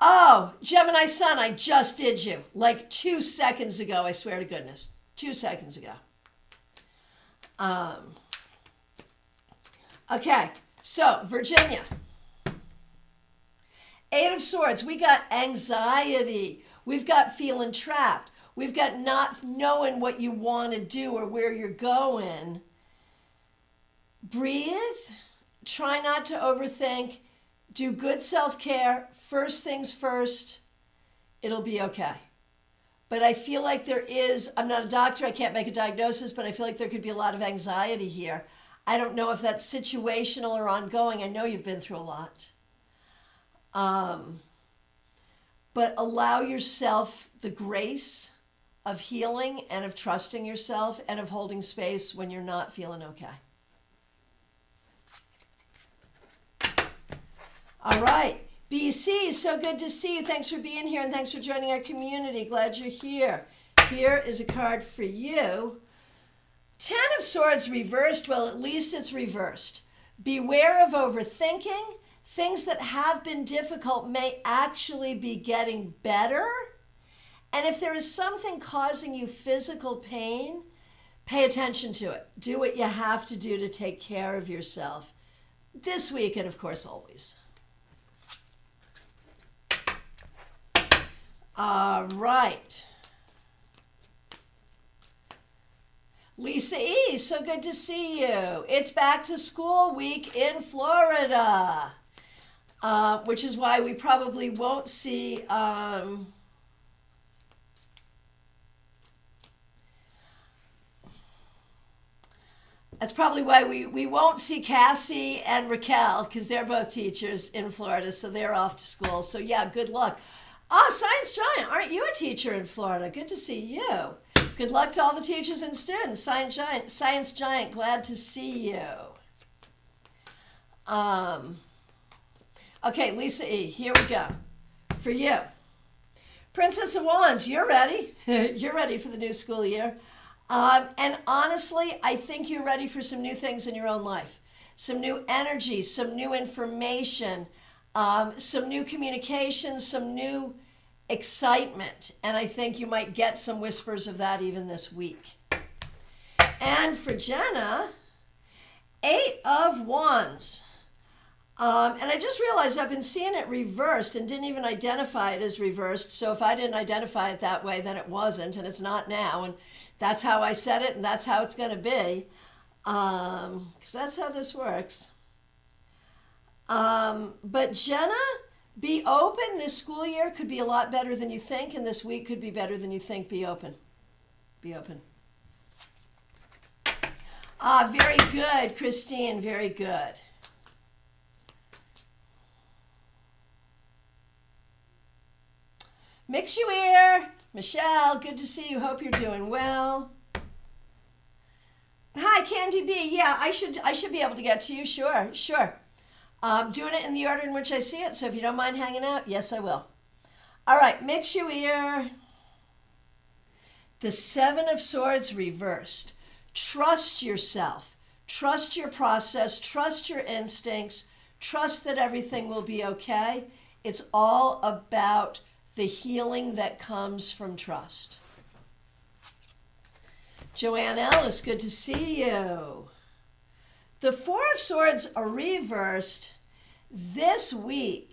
Oh, Gemini Sun, I just did you. Like 2 seconds ago, I swear to goodness. 2 seconds ago. Okay, so Virginia. Eight of Swords, we got anxiety. We've got feeling trapped. We've got not knowing what you want to do or where you're going. Breathe. Try not to overthink. Do good self-care. First things first. It'll be okay. But I feel like there is, I'm not a doctor, I can't make a diagnosis, but I feel like there could be a lot of anxiety here. I don't know if that's situational or ongoing. I know you've been through a lot. But allow yourself the grace of healing and of trusting yourself and of holding space when you're not feeling okay. All right. BC, so good to see you. Thanks for being here and thanks for joining our community. Glad you're here. Here is a card for you. Ten of Swords reversed. Well, at least it's reversed. Beware of overthinking. Things that have been difficult may actually be getting better. And if there is something causing you physical pain, pay attention to it. Do what you have to do to take care of yourself this week and, of course, always. All right. Lisa E., so good to see you. It's back to school week in Florida, which is why we probably won't see... That's probably why we won't see Cassie and Raquel, because they're both teachers in Florida, so they're off to school. So yeah, good luck. Oh, Science Giant, aren't you a teacher in Florida? Good to see you. Good luck to all the teachers and students. Science Giant, glad to see you. Okay, Lisa E., here we go. For you. Princess of Wands, you're ready. You're ready for the new school year. And honestly, I think you're ready for some new things in your own life. Some new energy, some new information, some new communication, some new excitement. And I think you might get some whispers of that even this week. And for Jenna, Eight of Wands. And I just realized I've been seeing it reversed and didn't even identify it as reversed. So if I didn't identify it that way, then it wasn't, and it's not now. And that's how I said it, and that's how it's going to be, because that's how this works. But Jenna, be open. This school year could be a lot better than you think, and this week could be better than you think. Be open. Be open. Ah, very good, Christine, very good. Mix you ear. Michelle, good to see you. Hope you're doing well. Hi, Candy B. Yeah, I should be able to get to you. Sure. Doing it in the order in which I see it, so if you don't mind hanging out, yes, I will. All right, mix you ear. The Seven of Swords reversed. Trust yourself. Trust your process. Trust your instincts. Trust that everything will be okay. It's all about the healing that comes from trust. Joanne Ellis, good to see you. The Four of Swords are reversed this week.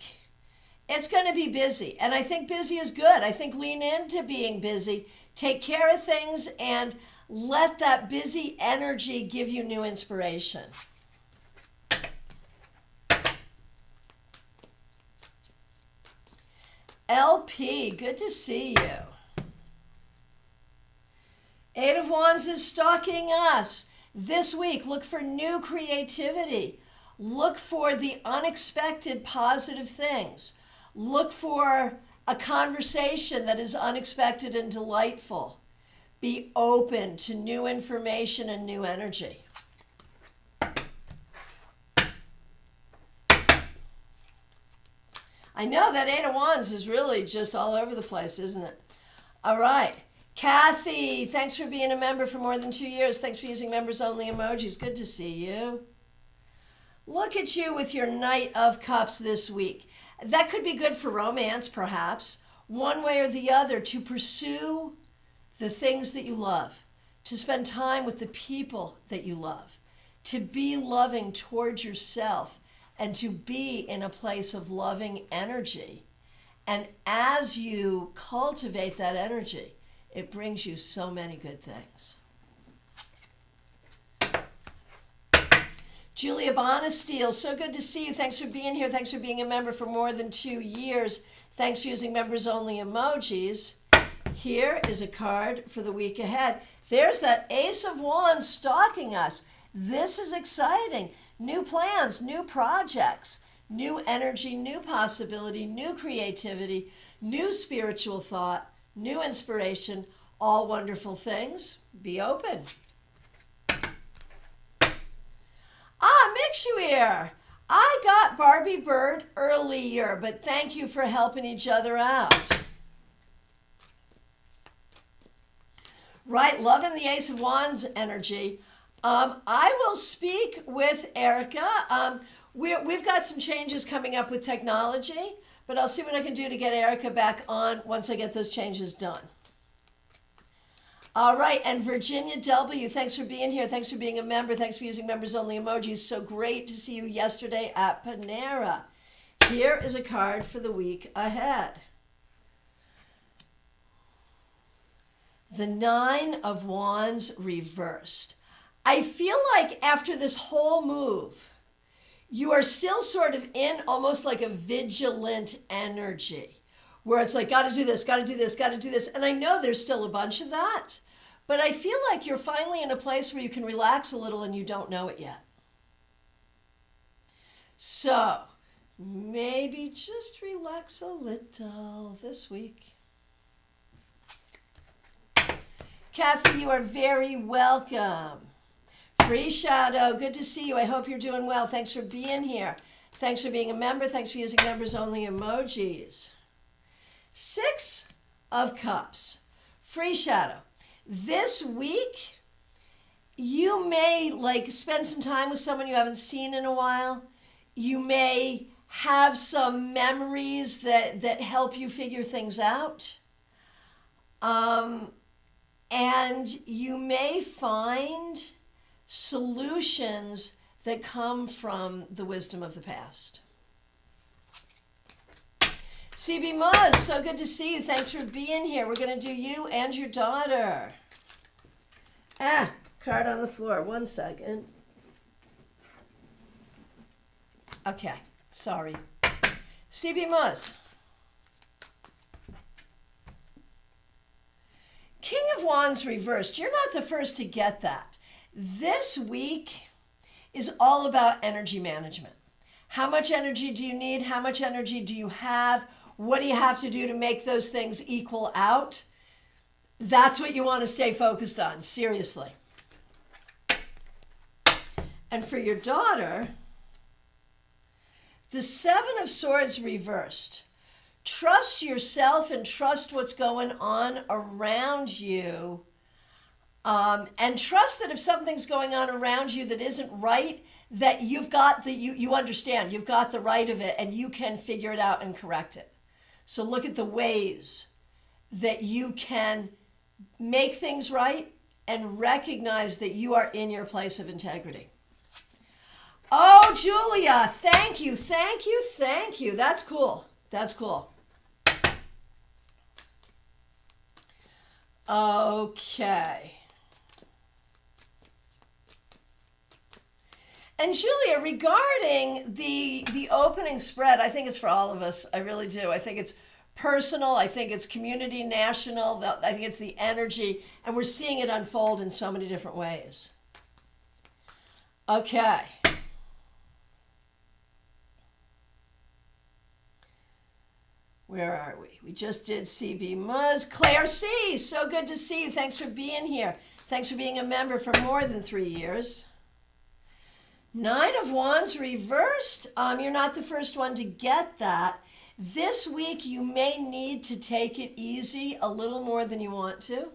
It's going to be busy, and I think busy is good. I think lean into being busy. Take care of things and let that busy energy give you new inspiration. LP, good to see you. Eight of Wands is stalking us. This week, look for new creativity. Look for the unexpected positive things. Look for a conversation that is unexpected and delightful. Be open to new information and new energy. I know that Eight of Wands is really just all over the place, isn't it? All right. Kathy, thanks for being a member for more than 2 years. Thanks for using members only emojis. Good to see you. Look at you with your Knight of Cups this week. That could be good for romance, perhaps. One way or the other, to pursue the things that you love, to spend time with the people that you love, to be loving towards yourself, and to be in a place of loving energy. And as you cultivate that energy, it brings you so many good things. Julia Bonasteel, so good to see you. Thanks for being here. Thanks for being a member for more than 2 years. Thanks for using members only emojis. Here is a card for the week ahead. There's that Ace of Wands stalking us. This is exciting. New plans, new projects, new energy, new possibility, new creativity, new spiritual thought, new inspiration, all wonderful things. Be open. Mixuir. I got Barbie Bird earlier, but thank you for helping each other out. Right, loving the Ace of Wands energy. I will speak with Erica. We've got some changes coming up with technology, but I'll see what I can do to get Erica back on once I get those changes done. All right, and Virginia W., thanks for being here. Thanks for being a member. Thanks for using members only emojis. So great to see you yesterday at Panera. Here is a card for the week ahead. The Nine of Wands reversed. I feel like after this whole move, you are still sort of in almost like a vigilant energy where it's like, got to do this, got to do this, got to do this. And I know there's still a bunch of that, but I feel like you're finally in a place where you can relax a little and you don't know it yet. So maybe just relax a little this week. Kathy, you are very welcome. Free Shadow, good to see you. I hope you're doing well. Thanks for being here. Thanks for being a member. Thanks for using members only emojis. Six of Cups. Free Shadow. This week, you may spend some time with someone you haven't seen in a while. You may have some memories that help you figure things out. And you may find solutions that come from the wisdom of the past. CB Muzz, so good to see you. Thanks for being here. We're going to do you and your daughter. Card on the floor. 1 second. Okay, sorry. CB Muzz. King of Wands reversed. You're not the first to get that. This week is all about energy management. How much energy do you need? How much energy do you have? What do you have to do to make those things equal out? That's what you want to stay focused on, seriously. And for your daughter, the Seven of Swords reversed. Trust yourself and trust what's going on around you. And trust that if something's going on around you that isn't right, that you've got you understand, you've got the right of it and you can figure it out and correct it. So look at the ways that you can make things right and recognize that you are in your place of integrity. Oh, Julia, thank you, thank you, thank you. That's cool. That's cool. Okay. And Julia, regarding the opening spread, I think it's for all of us. I really do. I think it's personal. I think it's community, national. I think it's the energy. And we're seeing it unfold in so many different ways. Okay. Where are we? We just did CB Muzz. Claire C., so good to see you. Thanks for being here. Thanks for being a member for more than 3 years. Nine of Wands reversed. You're not the first one to get that. This week, you may need to take it easy a little more than you want to.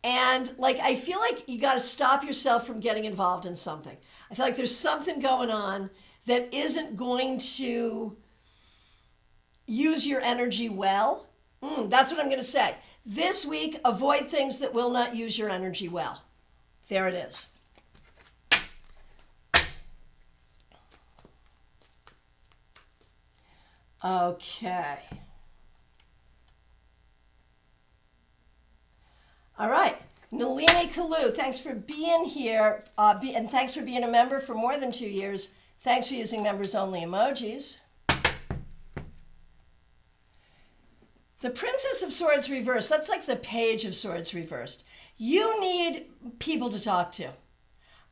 And I feel like you got to stop yourself from getting involved in something. I feel like there's something going on that isn't going to use your energy well. That's what I'm going to say. This week, avoid things that will not use your energy well. There it is. Okay. All right. Nalini Kalu, thanks for being here. And thanks for being a member for more than 2 years. Thanks for using members-only emojis. The Princess of Swords reversed. That's like the Page of Swords reversed. You need people to talk to.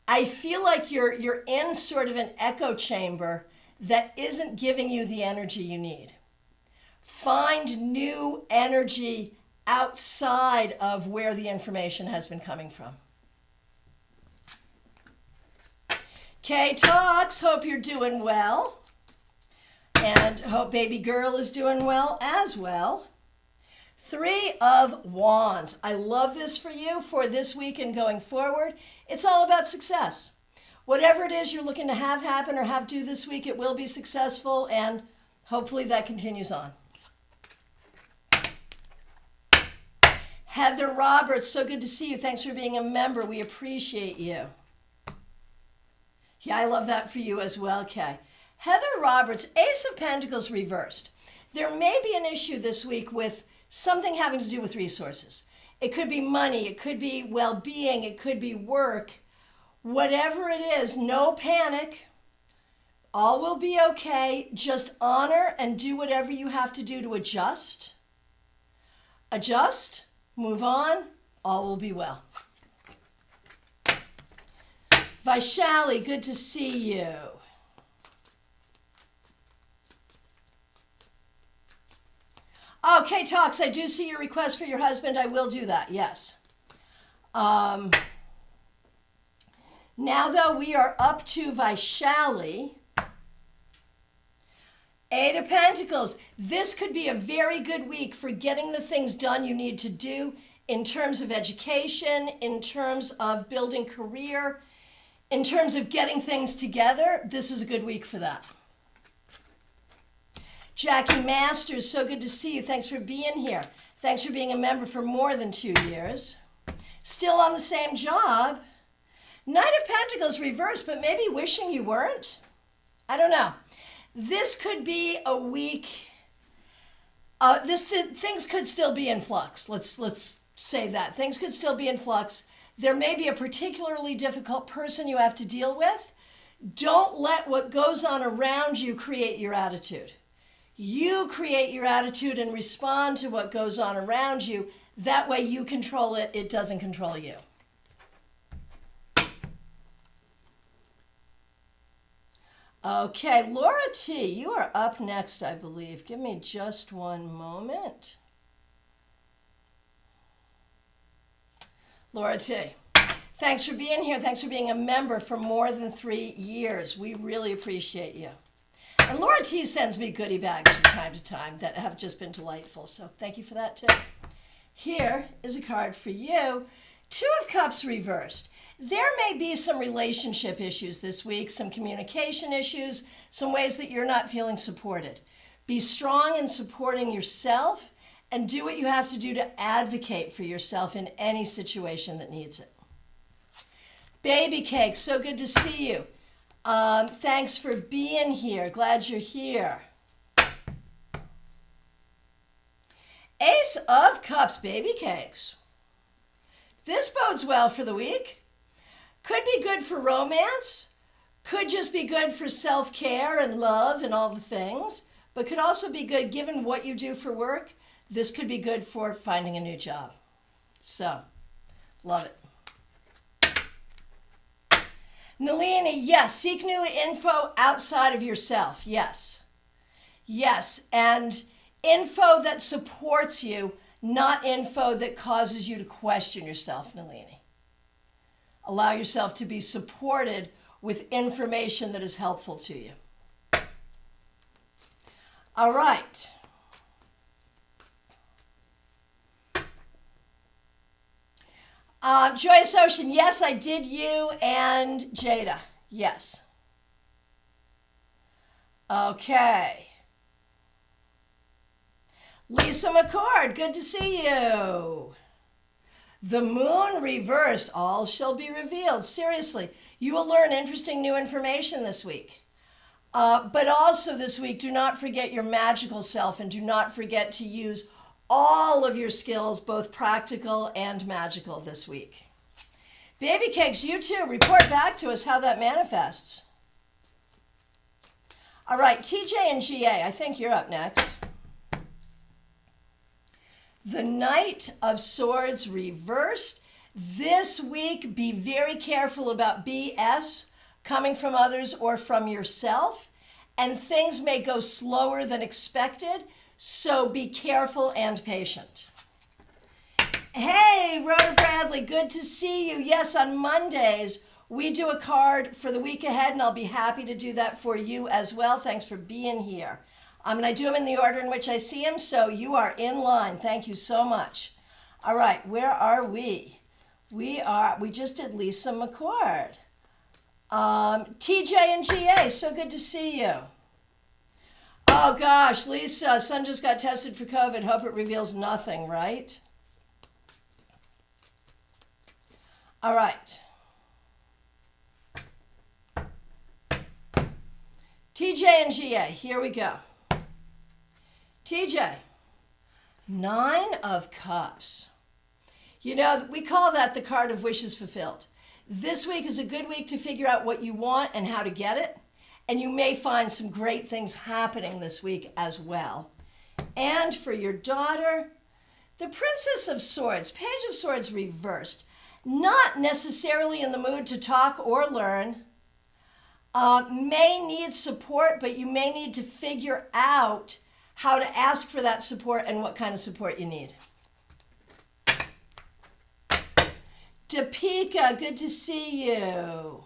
I feel like you're in sort of an echo chamber that isn't giving you the energy you need. Find new energy outside of where the information has been coming from. Kay Talks, hope you're doing well. And hope baby girl is doing well as well. Three of Wands. I love this for you for this week and going forward. It's all about success. Whatever it is you're looking to have happen or have do this week, it will be successful, and hopefully that continues on. Heather Roberts, so good to see you. Thanks for being a member. We appreciate you. Yeah, I love that for you as well, Kay. Heather Roberts, Ace of Pentacles reversed. There may be an issue this week with something having to do with resources. It could be money, it could be well-being, it could be work. Whatever it is, no panic. All will be okay. Just honor and do whatever you have to do to adjust. Adjust, move on, all will be well. Vaishali, good to see you. Okay, Talks, I do see your request for your husband. I will do that, yes. Now, though, we are up to Vaishali. Eight of Pentacles. This could be a very good week for getting the things done you need to do in terms of education, in terms of building career, in terms of getting things together. This is a good week for that. Jackie Masters, so good to see you. Thanks for being here. Thanks for being a member for more than 2 years. Still on the same job. Knight of Pentacles reversed, but maybe wishing you weren't. I don't know. This could be a week. Things could still be in flux. Let's say that. Things could still be in flux. There may be a particularly difficult person you have to deal with. Don't let what goes on around you create your attitude. You create your attitude and respond to what goes on around you. That way you control it. It doesn't control you. Okay, Laura T., you are up next, I believe. Give me just one moment. Laura T., thanks for being here. Thanks for being a member for more than 3 years. We really appreciate you. And Laura T. sends me goodie bags from time to time that have just been delightful. So thank you for that too. Here is a card for you. 2 of Cups reversed. There may be some relationship issues this week, some communication issues, some ways that you're not feeling supported. Be strong in supporting yourself and do what you have to do to advocate for yourself in any situation that needs it. Baby Cake, so good to see you. Thanks for being here. Glad you're here. Ace of Cups, Baby Cakes. This bodes well for the week. Could be good for romance. Could just be good for self-care and love and all the things. But could also be good given what you do for work. This could be good for finding a new job. So, love it. Nalini, yes, seek new info outside of yourself. Yes. Yes, and info that supports you, not info that causes you to question yourself, Nalini. Allow yourself to be supported with information that is helpful to you. All right. Joyous Ocean, yes, I did you and Jada. Yes. Okay. Lisa McCord, good to see you. The moon reversed, all shall be revealed. Seriously, you will learn interesting new information this week. But also this week, do not forget your magical self and do not forget to use all of your skills, both practical and magical this week. Baby Cakes, you too, report back to us how that manifests. All right, TJ and GA, I think you're up next. The Knight of Swords reversed. This week, be very careful about BS coming from others or from yourself, and things may go slower than expected, so be careful and patient. Hey, Rhoda Bradley, good to see you. Yes, on Mondays, we do a card for the week ahead, and I'll be happy to do that for you as well. Thanks for being here. And I do them in the order in which I see them, so you are in line. Thank you so much. All right, where are we? We just did Lisa McCord. TJ and GA, so good to see you. Oh gosh, Lisa, son just got tested for COVID. Hope it reveals nothing, right? All right. TJ and GA, here we go. TJ, 9 of Cups. You know, we call that the card of wishes fulfilled. This week is a good week to figure out what you want and how to get it. And you may find some great things happening this week as well. And for your daughter, the Princess of Swords, Page of Swords reversed. Not necessarily in the mood to talk or learn. May need support, but you may need to figure out how to ask for that support and what kind of support you need. Topeka, good to see you.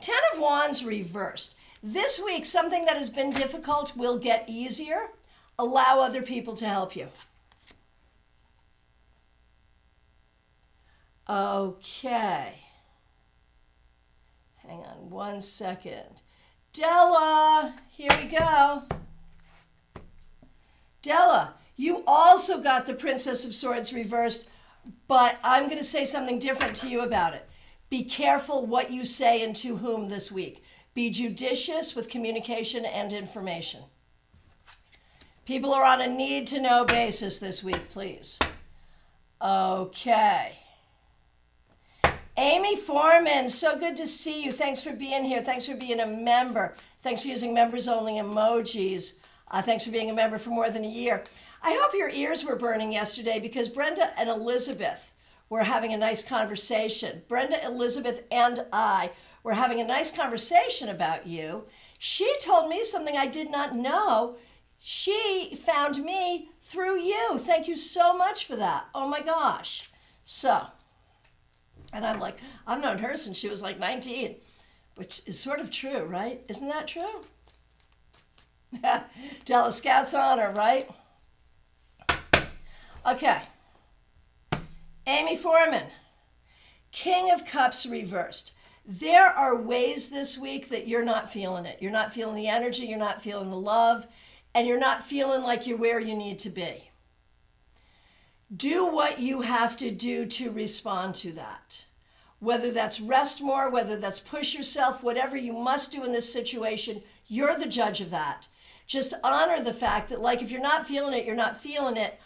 10 of Wands reversed. This week, something that has been difficult will get easier. Allow other people to help you. Okay. Hang on one second. Della, here we go. Della, you also got the Princess of Swords reversed, but I'm going to say something different to you about it. Be careful what you say and to whom this week. Be judicious with communication and information. People are on a need-to-know basis this week, please. Okay. Amy Foreman, so good to see you. Thanks for being here. Thanks for being a member. Thanks for using members-only emojis. Thanks for being a member for more than a year. I hope your ears were burning yesterday because Brenda and Elizabeth were having a nice conversation. Brenda, Elizabeth, and I We're having a nice conversation about you. She told me something I did not know. She found me through you. Thank you so much for that. Oh my gosh. So, and I'm like, I've known her since she was like 19, which is sort of true, right? Isn't that true? Dallas Scouts honor, right? Okay. Amy Foreman, King of Cups reversed. There are ways this week that you're not feeling it. You're not feeling the energy, you're not feeling the love, and you're not feeling like you're where you need to be. Do what you have to do to respond to that. Whether that's rest more, whether that's push yourself, whatever you must do in this situation, you're the judge of that. Just honor the fact that, like, if you're not feeling it, you're not feeling it.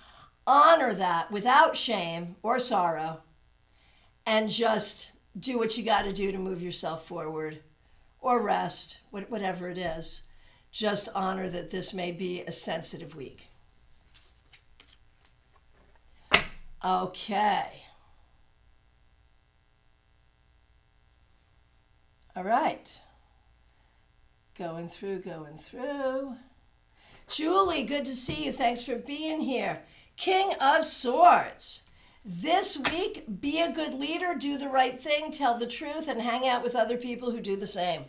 Honor that without shame or sorrow, and just do what you got to do to move yourself forward, or rest, whatever it is. Just honor that this may be a sensitive week. Okay. All right. Going through. Julie, good to see you. Thanks for being here. King of Swords. This week, be a good leader, do the right thing, tell the truth, and hang out with other people who do the same.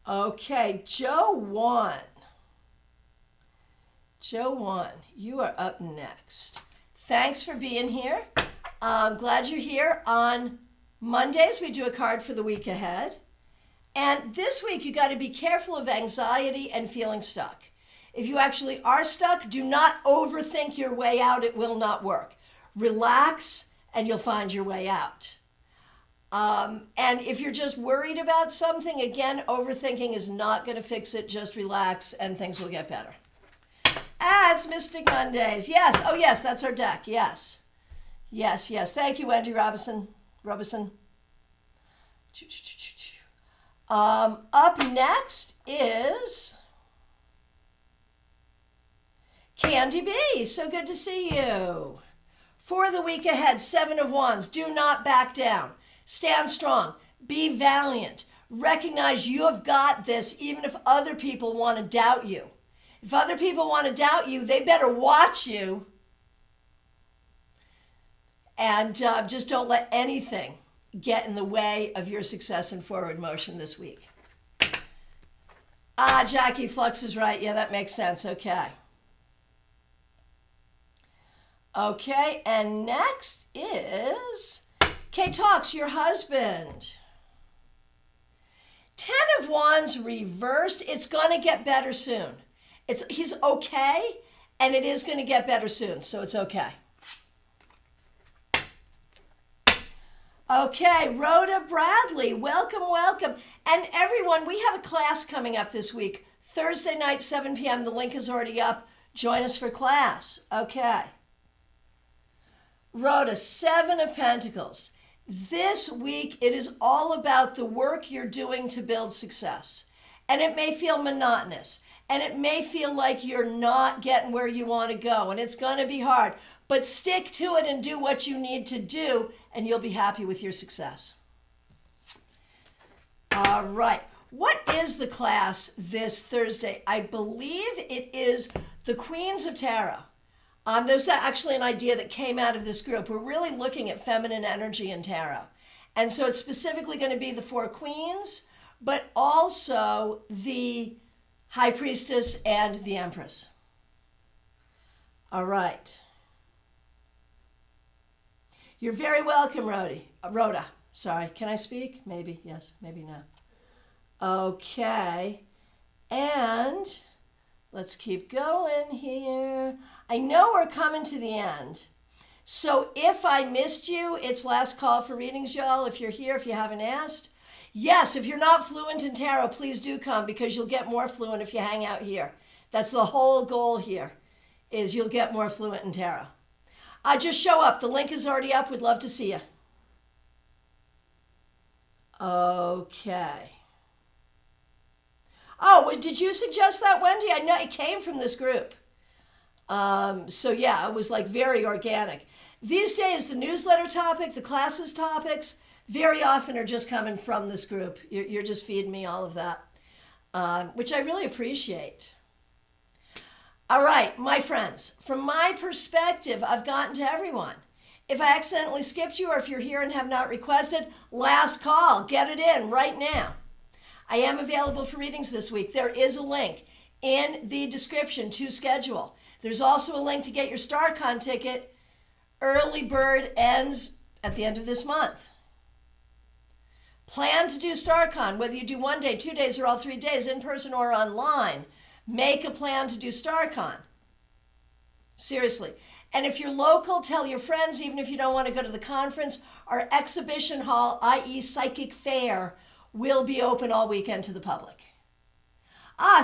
Okay, Joe 1. Joe 1, you are up next. Thanks for being here. I'm glad you're here. On Mondays, we do a card for the week ahead. And this week, you got to be careful of anxiety and feeling stuck. If you actually are stuck, do not overthink your way out. It will not work. Relax, and you'll find your way out. And if you're just worried about something, again, overthinking is not going to fix it. Just relax, and things will get better. It's Mystic Mondays. Yes. Oh, yes, that's our deck. Yes. Thank you, Wendy Robinson. Up next is Candy B. So good to see you. For the week ahead, 7 of Wands. Do not back down. Stand strong. Be valiant. Recognize you have got this, even if other people want to doubt you. If other people want to doubt you, they better watch you. And just don't let anything get in the way of your success and forward motion this week. Jackie Flux is right. Yeah, that makes sense. Okay, and next is Kay Talks, your husband. 10 of Wands reversed. It's going to get better soon. He's okay, and it is going to get better soon, so it's okay. Okay, Rhoda Bradley, welcome. And everyone, we have a class coming up this week, Thursday night, 7 p.m. The link is already up. Join us for class. Okay. Rhoda, 7 of Pentacles. This week, it is all about the work you're doing to build success. And it may feel monotonous. And it may feel like you're not getting where you want to go. And it's going to be hard. But stick to it and do what you need to do, and you'll be happy with your success. All right. What is the class this Thursday? I believe it is the Queens of Tarot. There's actually an idea that came out of this group. We're really looking at feminine energy in tarot. And so it's specifically going to be the 4 Queens, but also the High Priestess and the Empress. All right. You're very welcome, Rhoda. Sorry, can I speak? Maybe, yes, maybe not. Okay, and let's keep going here. I know we're coming to the end. So if I missed you, it's last call for readings, y'all. If you're here, if you haven't asked. Yes, if you're not fluent in tarot, please do come, because you'll get more fluent if you hang out here. That's the whole goal here, is you'll get more fluent in tarot. Just show up. The link is already up. We'd love to see you. Okay. Oh, did you suggest that, Wendy? I know it came from this group. So yeah, it was like very organic. These days, the newsletter topic, the classes topics, very often are just coming from this group. You're just feeding me all of that, which I really appreciate. All right, my friends, from my perspective, I've gotten to everyone. If I accidentally skipped you or if you're here and have not requested, last call, get it in right now. I am available for readings this week. There is a link in the description to schedule. There's also a link to get your StaarCon ticket. Early bird ends at the end of this month. Plan to do StaarCon, whether you do 1 day, 2 days, or all 3 days, in person or online. Make a plan to do StaarCon. Seriously. And if you're local, tell your friends, even if you don't want to go to the conference, our exhibition hall, i.e. Psychic Fair, will be open all weekend to the public.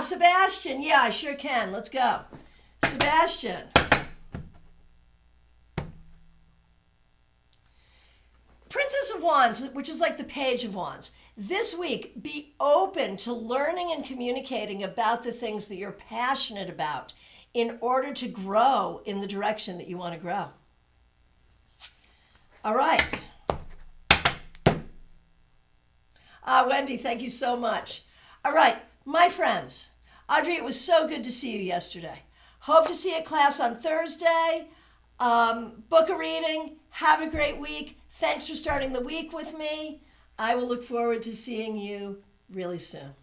Sebastian. Yeah, I sure can. Let's go. Sebastian. Princess of Wands, which is like the Page of Wands. This week, be open to learning and communicating about the things that you're passionate about in order to grow in the direction that you want to grow. All right. Wendy, thank you so much. All right, my friends. Audrey, it was so good to see you yesterday. Hope to see you at class on Thursday. Book a reading. Have a great week. Thanks for starting the week with me. I will look forward to seeing you really soon.